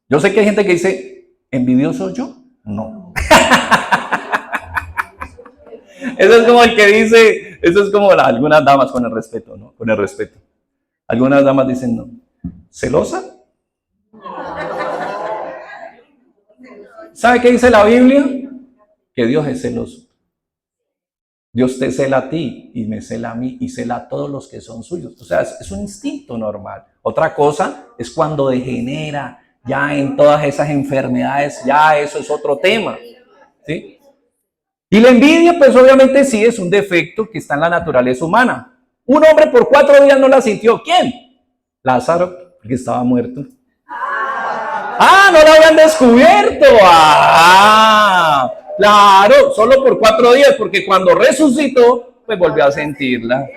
Yo sé que hay gente que dice, ¿envidioso yo? No. Eso es como el que dice, eso es como algunas damas con el respeto, ¿no? Con el respeto. Algunas damas dicen, no. ¿Celosa? ¿Sabe qué dice la Biblia? Que Dios es celoso. Dios te cela a ti y me cela a mí y cela a todos los que son suyos. O sea, es un instinto normal. Otra cosa es cuando degenera ya en todas esas enfermedades, ya eso es otro tema. ¿Sí? Y la envidia, pues obviamente sí es un defecto que está en la naturaleza humana. Un hombre por 4 días no la sintió. ¿Quién? Lázaro, que estaba muerto. ¡Ah! No lo habían descubierto. ¡Ah! Claro, solo por 4 días, porque cuando resucitó, pues volvió a sentirla.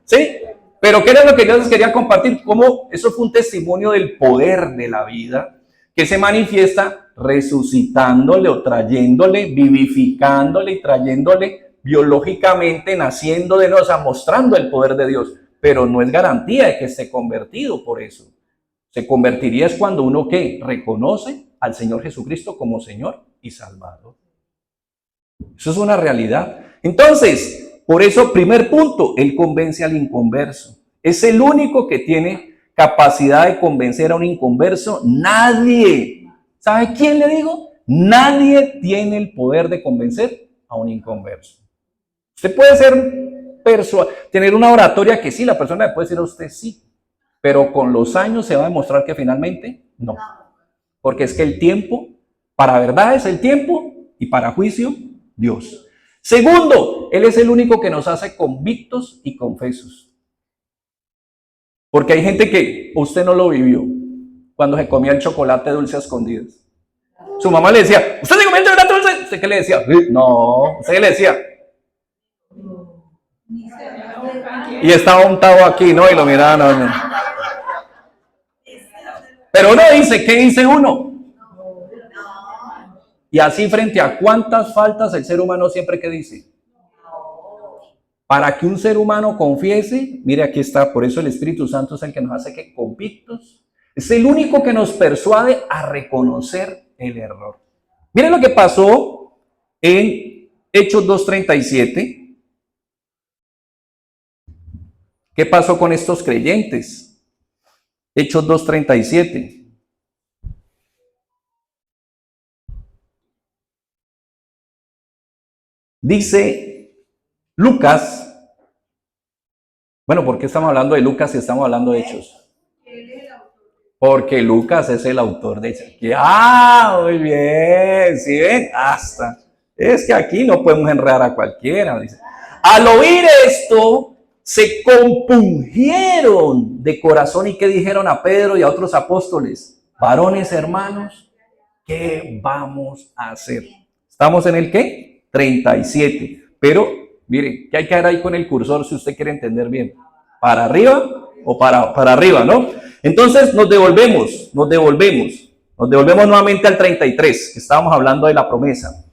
¿Sí? Pero ¿qué era lo que yo les quería compartir? Cómo eso fue un testimonio del poder de la vida que se manifiesta resucitándole o trayéndole, vivificándole y trayéndole biológicamente, naciendo de nuevo, o sea, mostrando el poder de Dios. Pero no es garantía de que esté convertido por eso. Se convertiría es cuando uno, ¿qué? Reconoce al Señor Jesucristo como Señor y Salvador. Eso es una realidad. Entonces, por eso, primer punto, Él convence al inconverso. Es el único que tiene capacidad de convencer a un inconverso. Nadie. ¿Sabe quién le digo? Nadie tiene el poder de convencer a un inconverso. Usted puede tener una oratoria que sí, la persona le puede decir a usted sí, pero con los años se va a demostrar que finalmente no. Porque es que el tiempo, para verdad es el tiempo y para juicio, Dios. Segundo, Él es el único que nos hace convictos y confesos. Porque hay gente que usted no lo vivió cuando se comía el chocolate dulce a escondidas. Su mamá le decía, ¿usted se comió el chocolate dulce? ¿Usted qué le decía? No. ¿Usted qué le decía? Y estaba untado aquí, ¿no? Y lo miraba, no. Pero uno dice, ¿qué dice uno? Y así frente a cuántas faltas el ser humano siempre que dice. Para que un ser humano confiese, mire aquí está, por eso el Espíritu Santo es el que nos hace que convictos. Es el único que nos persuade a reconocer el error. Mire lo que pasó en Hechos 2:37. ¿Qué pasó con estos creyentes? Hechos 2:37. Dice Lucas, bueno, ¿por qué estamos hablando de Lucas si estamos hablando de Hechos? Porque Lucas es el autor de Hechos. Muy bien, ¿sí ven? Hasta. Es que aquí no podemos enredar a cualquiera. Dice. Al oír esto, se compungieron de corazón y ¿qué dijeron a Pedro y a otros apóstoles? Varones hermanos, ¿qué vamos a hacer? ¿Estamos en el qué? 37. Pero, mire, ¿qué hay que hacer ahí con el cursor si usted quiere entender bien? ¿Para arriba o para arriba, no? Entonces nos devolvemos nuevamente al 33, que estábamos hablando de la promesa.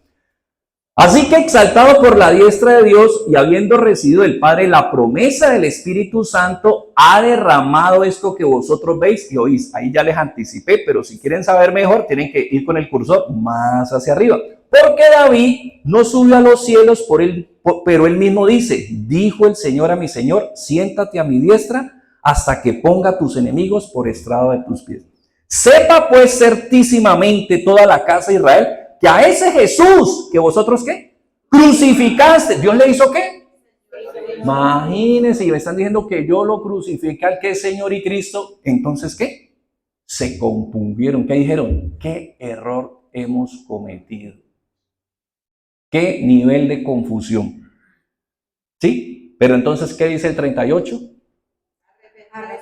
Así que exaltado por la diestra de Dios y habiendo recibido del Padre la promesa del Espíritu Santo, ha derramado esto que vosotros veis y oís. Ahí ya les anticipé, pero si quieren saber mejor, tienen que ir con el cursor más hacia arriba. Porque David no subió a los cielos pero él mismo dice, dijo el Señor a mi Señor, siéntate a mi diestra hasta que ponga a tus enemigos por estrado de tus pies. Sepa pues certísimamente toda la casa de Israel que a ese Jesús que vosotros ¿qué? Crucificaste. ¿Dios le hizo qué? Imagínense, y me están diciendo que yo lo crucifiqué al que es Señor y Cristo. Entonces, ¿qué? Se compungieron. ¿Qué dijeron? ¿Qué error hemos cometido? ¿Qué nivel de confusión? ¿Sí? Pero entonces, ¿qué dice el 38?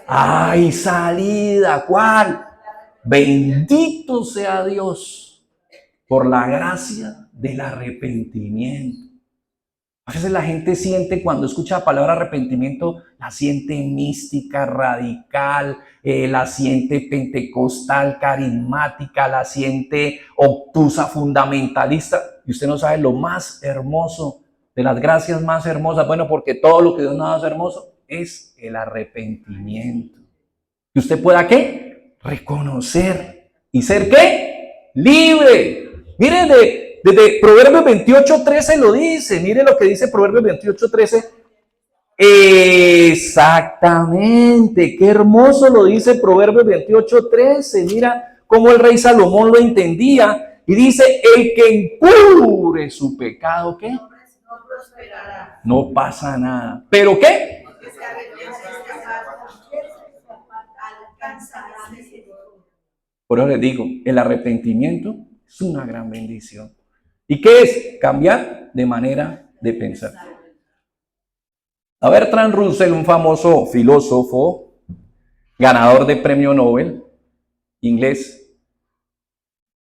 ¡Ay, salida! ¿Cuál? Bendito sea Dios por la gracia del arrepentimiento. A veces la gente siente, cuando escucha la palabra arrepentimiento, la siente mística, radical, la siente pentecostal, carismática, la siente obtusa, fundamentalista. Y usted no sabe lo más hermoso, de las gracias más hermosas. Bueno, porque todo lo que Dios nos hace hermoso es el arrepentimiento. Que usted pueda, ¿qué? Reconocer y ser, ¿qué? Libre. Miren, desde Proverbios 28:13 lo dice. Mire lo que dice Proverbios 28:13. Exactamente, qué hermoso lo dice Proverbios 28:13. Mira cómo el rey Salomón lo entendía. Y dice, el que encubre su pecado, ¿qué? No pasa nada. ¿Pero qué? Por eso les digo, el arrepentimiento es una gran bendición. ¿Y qué es? Cambiar de manera de pensar. A Bertrand Russell, un famoso filósofo, ganador de premio Nobel, inglés,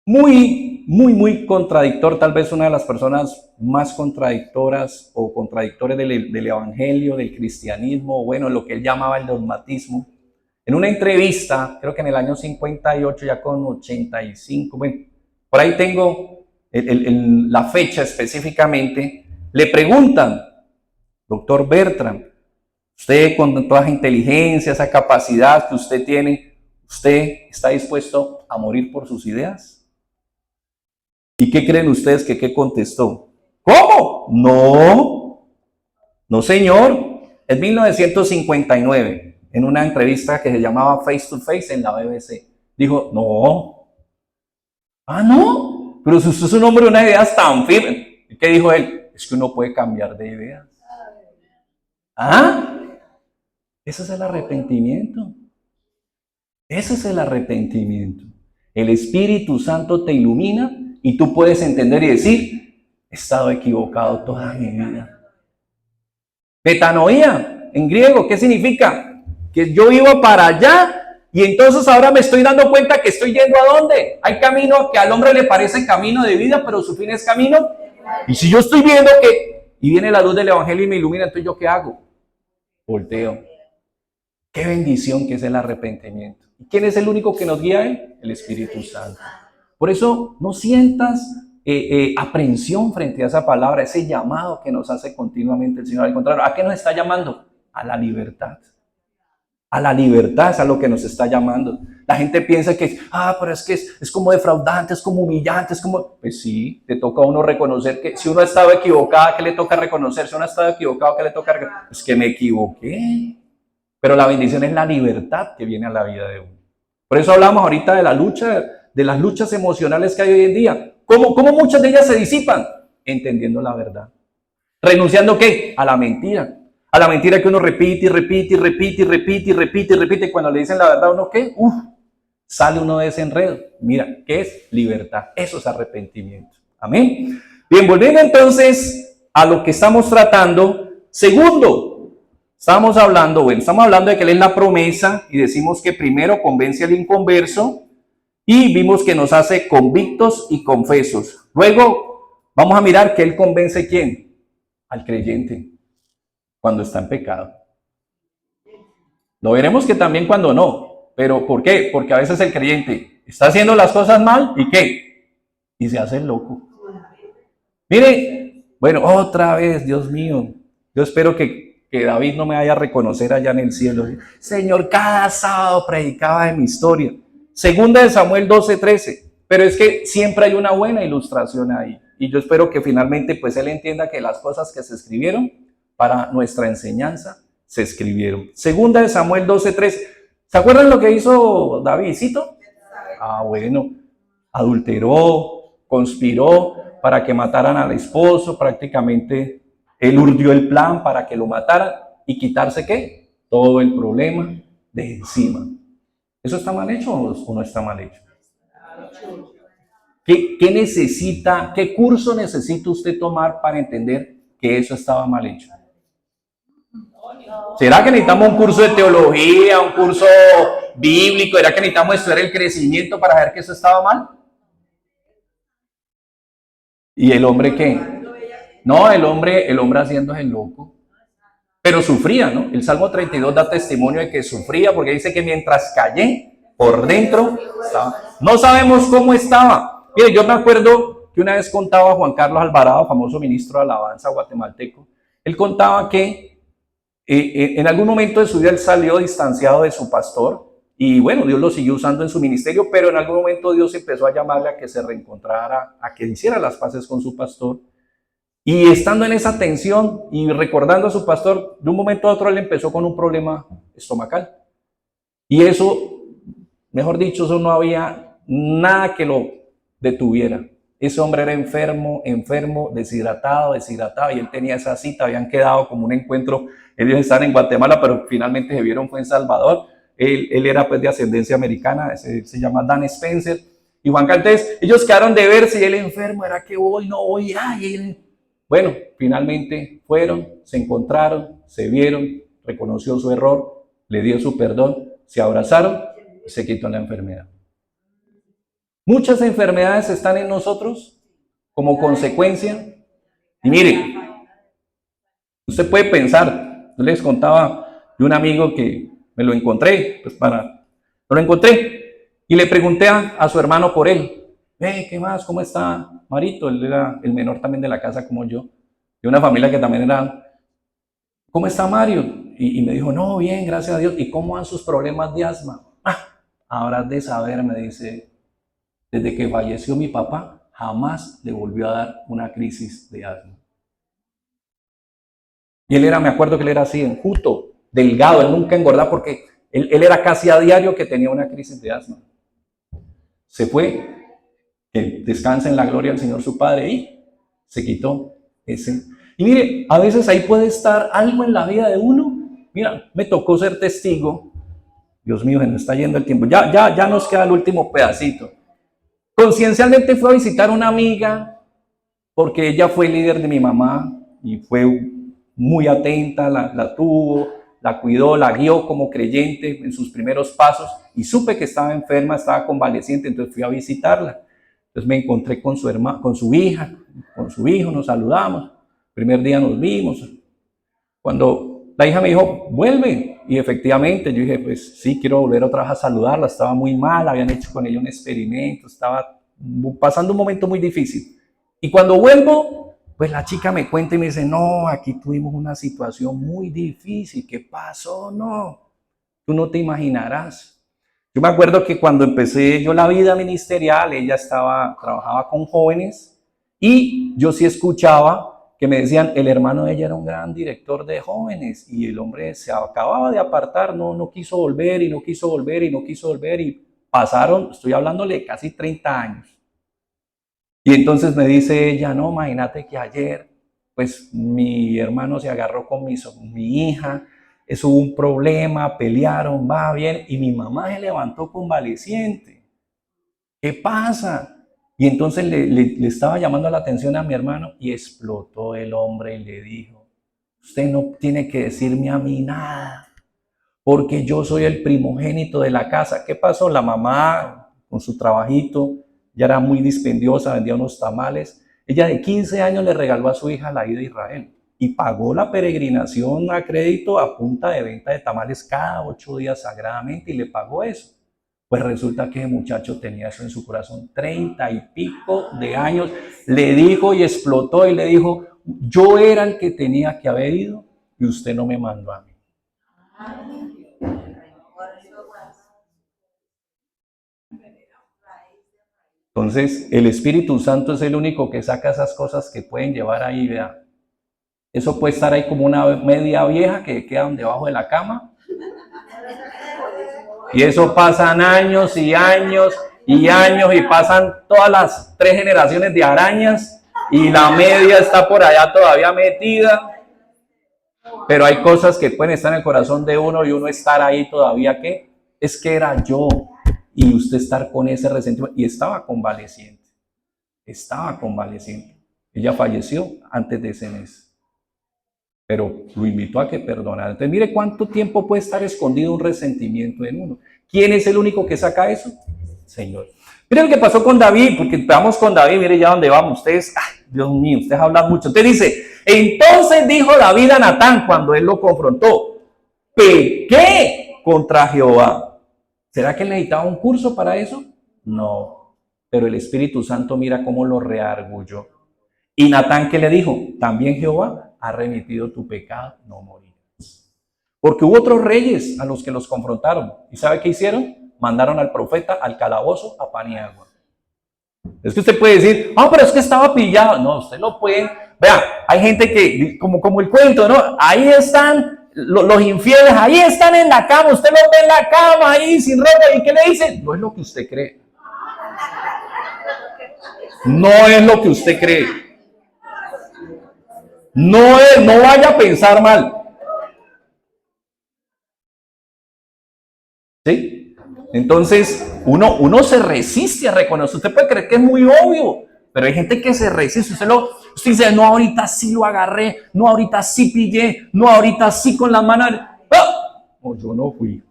muy muy contradictor, tal vez una de las personas más contradictoras o contradictores del evangelio, del cristianismo, bueno, lo que él llamaba el dogmatismo. En una entrevista, creo que en el año 58, ya con 85, bueno, por ahí tengo la fecha específicamente, le preguntan, doctor Bertrand, usted con toda esa inteligencia, esa capacidad que usted tiene, ¿usted está dispuesto a morir por sus ideas? ¿Y qué creen ustedes que qué contestó? ¿Cómo? No, no señor. En 1959, en una entrevista que se llamaba Face to Face en la BBC, dijo, no. Ah, no, pero si usted es un hombre de unas ideas tan firmes. ¿Y qué dijo él? Es que uno puede cambiar de ideas. ¿Ah? Ese es el arrepentimiento. Ese es el arrepentimiento. El Espíritu Santo te ilumina y tú puedes entender y decir, he estado equivocado toda mi vida. Metanoía, en griego, ¿qué significa? Que yo iba para allá y entonces ahora me estoy dando cuenta que estoy yendo a dónde. Hay camino que al hombre le parece camino de vida, pero su fin es camino. Y si yo estoy viendo que, y viene la luz del Evangelio y me ilumina, entonces ¿yo qué hago? Volteo. Qué bendición que es el arrepentimiento. ¿Y quién es el único que nos guía a él? El Espíritu Santo. Por eso no sientas aprensión frente a esa palabra, ese llamado que nos hace continuamente el Señor. Al contrario, ¿a qué nos está llamando? A la libertad. A la libertad es a lo que nos está llamando. La gente piensa que, pero es que es como defraudante, es como humillante, es como... Pues sí, te toca a uno reconocer que si uno ha estado equivocado, ¿qué le toca reconocer? Si uno ha estado equivocado, ¿qué le toca reconocer? Es que me equivoqué. Pero la bendición es la libertad que viene a la vida de uno. Por eso hablamos ahorita de la lucha, de las luchas emocionales que hay hoy en día. ¿Cómo muchas de ellas se disipan? Entendiendo la verdad. ¿Renunciando qué? A la mentira. A la mentira que uno repite y repite y repite y repite y repite y repite. Cuando le dicen la verdad, ¿uno qué? Sale uno de ese enredo. Mira, ¿qué es libertad? Eso es arrepentimiento. Amén. Bien, volviendo entonces a lo que estamos tratando. Segundo, estamos hablando de que Él es la promesa y decimos que primero convence al inconverso y vimos que nos hace convictos y confesos. Luego vamos a mirar que Él convence ¿a quién? Al creyente cuando está en pecado. Lo veremos que también cuando no. ¿Pero por qué? Porque a veces el creyente está haciendo las cosas mal y ¿qué? Y se hace loco. Mire, bueno, otra vez, Dios mío, yo espero que David no me vaya a reconocer allá en el cielo. Señor, cada sábado predicaba de mi historia. Segunda de Samuel 12:13. Pero es que siempre hay una buena ilustración ahí. Y yo espero que finalmente pues él entienda que las cosas que se escribieron para nuestra enseñanza se escribieron. Segunda de Samuel 12:13. ¿Se acuerdan lo que hizo Davidcito? Bueno, adulteró, conspiró para que mataran al esposo, prácticamente él urdió el plan para que lo mataran y quitarse ¿qué? Todo el problema de encima. ¿Eso está mal hecho o no está mal hecho? ¿Qué necesita, qué curso necesita usted tomar para entender que eso estaba mal hecho? ¿Será que necesitamos un curso de teología, un curso bíblico? ¿Será que necesitamos estudiar el crecimiento para ver que eso estaba mal? ¿Y el hombre qué? No, el hombre haciéndose el loco. Pero sufría, ¿no? El Salmo 32 da testimonio de que sufría porque dice que mientras callé, por dentro estaba. No sabemos cómo estaba. Mire, yo me acuerdo que una vez contaba Juan Carlos Alvarado, famoso ministro de alabanza guatemalteco. Él contaba que en algún momento de su vida él salió distanciado de su pastor y bueno, Dios lo siguió usando en su ministerio, pero en algún momento Dios empezó a llamarle a que se reencontrara, a que hiciera las paces con su pastor. Y estando en esa tensión y recordando a su pastor, de un momento a otro él empezó con un problema estomacal. Y eso, mejor dicho, eso no había nada que lo detuviera. Ese hombre era enfermo, deshidratado, y él tenía esa cita, habían quedado como un encuentro, ellos estaban en Guatemala, pero finalmente se vieron, fue en Salvador. Él era pues de ascendencia americana, se llama Dan Spencer, y Juan Cantés, ellos quedaron de verse, y él enfermo, era que voy, no voy, Bueno, finalmente fueron, se encontraron, se vieron, reconoció su error, le dio su perdón, se abrazaron y se quitó la enfermedad. Muchas enfermedades están en nosotros como consecuencia. Y mire, usted puede pensar, yo les contaba de un amigo que me lo encontré, lo encontré y le pregunté a su hermano por él. ¿Qué más? ¿Cómo está Marito? Él era el menor también de la casa como yo, de una familia que también era, ¿cómo está Mario? Y me dijo, no, bien, gracias a Dios. ¿Y cómo van sus problemas de asma? Habrás de saber, me dice, desde que falleció mi papá, jamás le volvió a dar una crisis de asma. Y él era, me acuerdo que él era así, enjuto, delgado, él nunca engordaba porque él era casi a diario que tenía una crisis de asma. Se fue, que descansa en la gloria del Señor su Padre, y se quitó ese. Y mire, a veces ahí puede estar algo en la vida de uno. Mira, me tocó ser testigo. Dios mío, se nos está yendo el tiempo. Ya nos queda el último pedacito. Conciencialmente fue a visitar a una amiga porque ella fue líder de mi mamá y fue muy atenta, la tuvo, la cuidó, la guió como creyente en sus primeros pasos y supe que estaba enferma, estaba convaleciente, entonces fui a visitarla. Entonces me encontré con su hermana, con su hija, con su hijo, nos saludamos. El primer día nos vimos. Cuando la hija me dijo, vuelve, y efectivamente yo dije, pues sí, quiero volver otra vez a saludarla, estaba muy mal, habían hecho con ella un experimento, estaba pasando un momento muy difícil. Y cuando vuelvo, pues la chica me cuenta y me dice, no, aquí tuvimos una situación muy difícil, ¿qué pasó? No, tú no te imaginarás. Yo me acuerdo que cuando empecé yo la vida ministerial, ella trabajaba con jóvenes y yo sí escuchaba que me decían, el hermano de ella era un gran director de jóvenes y el hombre se acababa de apartar, no quiso volver y no quiso volver y no quiso volver y pasaron, estoy hablándole casi 30 años. Y entonces me dice ella, no, imagínate que ayer, pues mi hermano se agarró con mi hija, eso hubo un problema, pelearon, va bien, y mi mamá se levantó convaleciente. ¿Qué pasa? Y entonces le estaba llamando la atención a mi hermano y explotó el hombre y le dijo, usted no tiene que decirme a mí nada, porque yo soy el primogénito de la casa. ¿Qué pasó? La mamá con su trabajito, ya era muy dispendiosa, vendía unos tamales. Ella de 15 años le regaló a su hija la ida a Israel y pagó la peregrinación a crédito a punta de venta de tamales cada 8 días sagradamente y le pagó eso. Pues resulta que el muchacho tenía eso en su corazón, 30 y pico de años, le dijo y explotó y le dijo, yo era el que tenía que haber ido y usted no me mandó a mí. Entonces, el Espíritu Santo es el único que saca esas cosas que pueden llevar ahí, vea. Eso puede estar ahí como una media vieja que queda debajo de la cama. Y eso pasan años y años y años y pasan todas las 3 generaciones de arañas y la media está por allá todavía metida. Pero hay cosas que pueden estar en el corazón de uno y uno estar ahí todavía que es que era yo y usted estar con ese resentimiento y estaba convaleciente. Ella falleció antes de ese mes, pero lo invitó a que perdonara. Entonces mire cuánto tiempo puede estar escondido un resentimiento en uno. ¿Quién es el único que saca eso? Señor. Miren lo que pasó con David, porque vamos con David, mire ya dónde vamos. Ustedes, Dios mío, ustedes hablan mucho. Usted dice, entonces dijo David a Natán cuando él lo confrontó, pequé contra Jehová. ¿Será que él necesitaba un curso para eso? No, pero el Espíritu Santo mira cómo lo reargulló. Y Natán, ¿qué le dijo? También Jehová ha remitido tu pecado, no morirás. Porque hubo otros reyes a los que los confrontaron. ¿Y sabe qué hicieron? Mandaron al profeta al calabozo a pan y agua. Es que usted puede decir, pero es que estaba pillado. No, usted lo puede. Vea, hay gente que, como el cuento, ¿no? Ahí están los infieles, ahí están en la cama. Usted los ve en la cama, ahí sin ropa. ¿Y qué le dicen? No es lo que usted cree. No es lo que usted cree. No vaya a pensar mal. ¿Sí? Entonces, uno se resiste a reconocer. Usted puede creer que es muy obvio, pero hay gente que se resiste. Usted dice, no, ahorita sí lo agarré, no, ahorita sí pillé, no, ahorita sí con las manos. No, yo no fui.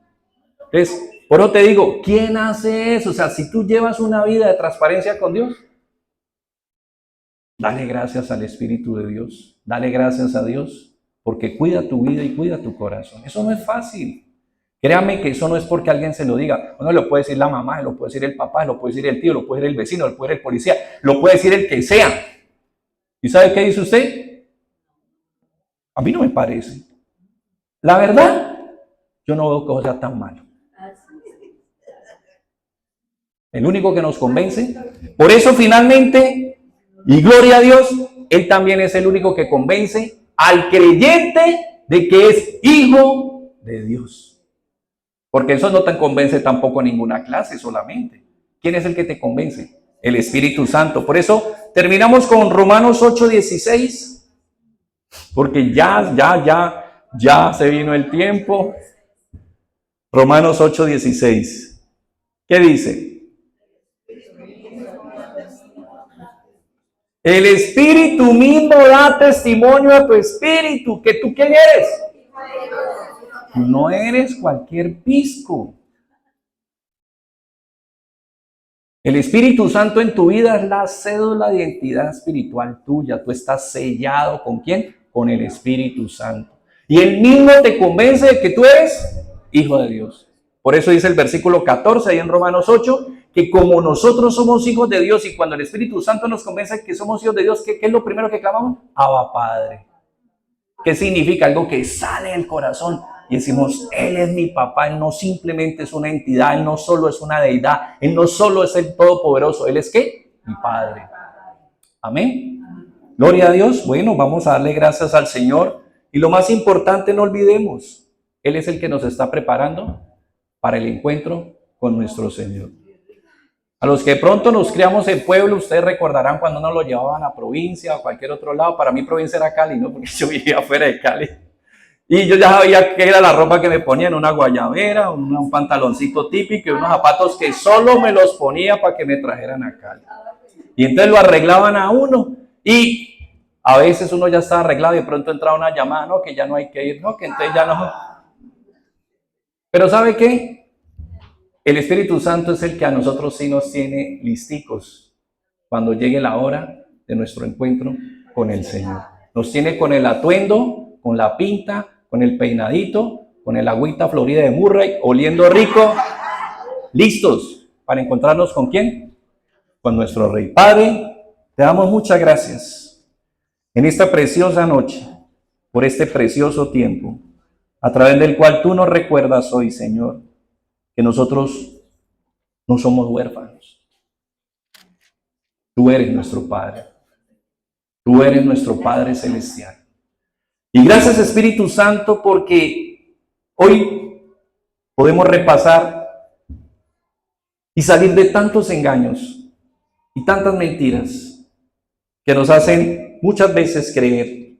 Entonces, Por eso te digo, ¿quién hace eso? O sea, si tú llevas una vida de transparencia con Dios, dale gracias al Espíritu de Dios. Dale gracias a Dios porque cuida tu vida y cuida tu corazón. Eso no es fácil. Créame que eso no es porque alguien se lo diga. Uno lo puede decir la mamá, lo puede decir el papá, lo puede decir el tío, lo puede decir el vecino, lo puede decir el policía, lo puede decir el que sea. ¿Y sabe qué dice usted? A mí no me parece. La verdad, yo no veo que sea tan malo. El único que nos convence. Por eso finalmente, y gloria a Dios, Él también es el único que convence al creyente de que es hijo de Dios. Porque eso no te convence tampoco en ninguna clase solamente. ¿Quién es el que te convence? El Espíritu Santo. Por eso terminamos con Romanos 8:16. Porque ya se vino el tiempo. Romanos 8:16. ¿Qué dice? El Espíritu mismo da testimonio a tu espíritu que tú ¿quién eres? No eres cualquier pisco. El Espíritu Santo en tu vida es la cédula de identidad espiritual tuya. Tú estás sellado ¿con quién? Con el Espíritu Santo. Y Él mismo te convence de que tú eres hijo de Dios. Por eso dice el versículo 14 ahí en Romanos 8, que como nosotros somos hijos de Dios y cuando el Espíritu Santo nos convence que somos hijos de Dios, ¿qué es lo primero que clamamos? Abba Padre. ¿Qué significa? Algo que sale del corazón. Y decimos, Él es mi papá. Él no simplemente es una entidad, Él no solo es una deidad, Él no solo es el Todopoderoso, Él es ¿qué? Mi Padre. Amén. Gloria a Dios. Bueno, vamos a darle gracias al Señor. Y lo más importante, no olvidemos, Él es el que nos está preparando para el encuentro con nuestro Señor. A los que pronto nos criamos en pueblo, ustedes recordarán cuando nos lo llevaban a provincia o cualquier otro lado. Para mí provincia era Cali, ¿no? Porque yo vivía fuera de Cali. Y yo ya sabía qué era la ropa que me ponían, una guayabera, un pantaloncito típico y unos zapatos que solo me los ponía para que me trajeran a Cali. Y entonces lo arreglaban a uno. Y a veces uno ya estaba arreglado y de pronto entraba una llamada, no, que ya no hay que ir, no, que entonces ya no. Pero ¿sabe qué? El Espíritu Santo es el que a nosotros sí nos tiene listicos cuando llegue la hora de nuestro encuentro con el Señor. Nos tiene con el atuendo, con la pinta, con el peinadito, con el agüita florida de Murray, oliendo rico, listos para encontrarnos ¿con quién? Con nuestro Rey. Padre, te damos muchas gracias en esta preciosa noche, por este precioso tiempo, a través del cual tú nos recuerdas hoy, Señor, que nosotros no somos huérfanos. Tú eres nuestro Padre. Tú eres nuestro Padre Celestial. Y gracias, Espíritu Santo, porque hoy podemos repasar y salir de tantos engaños y tantas mentiras que nos hacen muchas veces creer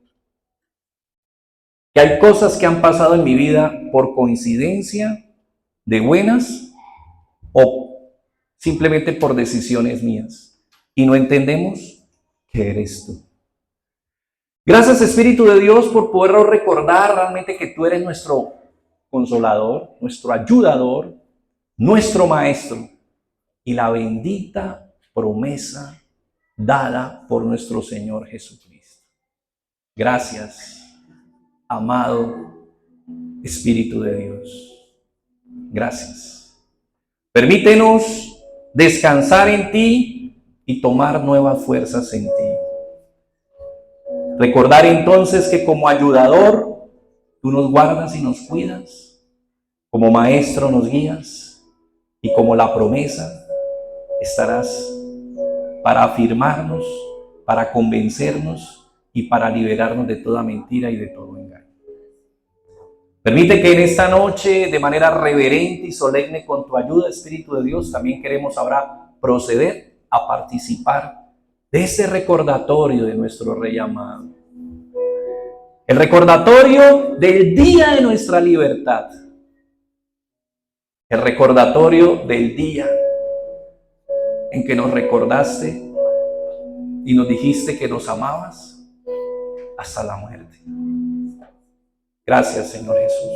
que hay cosas que han pasado en mi vida por coincidencia, de buenas o simplemente por decisiones mías. Y no entendemos que eres tú. Gracias, Espíritu de Dios, por poder recordar realmente que tú eres nuestro consolador, nuestro ayudador, nuestro maestro y la bendita promesa dada por nuestro Señor Jesucristo. Gracias, amado Espíritu de Dios. Gracias. Permítenos descansar en ti y tomar nuevas fuerzas en ti. Recordar entonces que como ayudador tú nos guardas y nos cuidas, como maestro nos guías y como la promesa estarás para afirmarnos, para convencernos y para liberarnos de toda mentira y de todo engaño. Permite que en esta noche, de manera reverente y solemne, con tu ayuda, Espíritu de Dios, también queremos ahora proceder a participar de ese recordatorio de nuestro Rey amado. El recordatorio del día de nuestra libertad. El recordatorio del día en que nos recordaste y nos dijiste que nos amabas hasta la muerte. Gracias, Señor Jesús.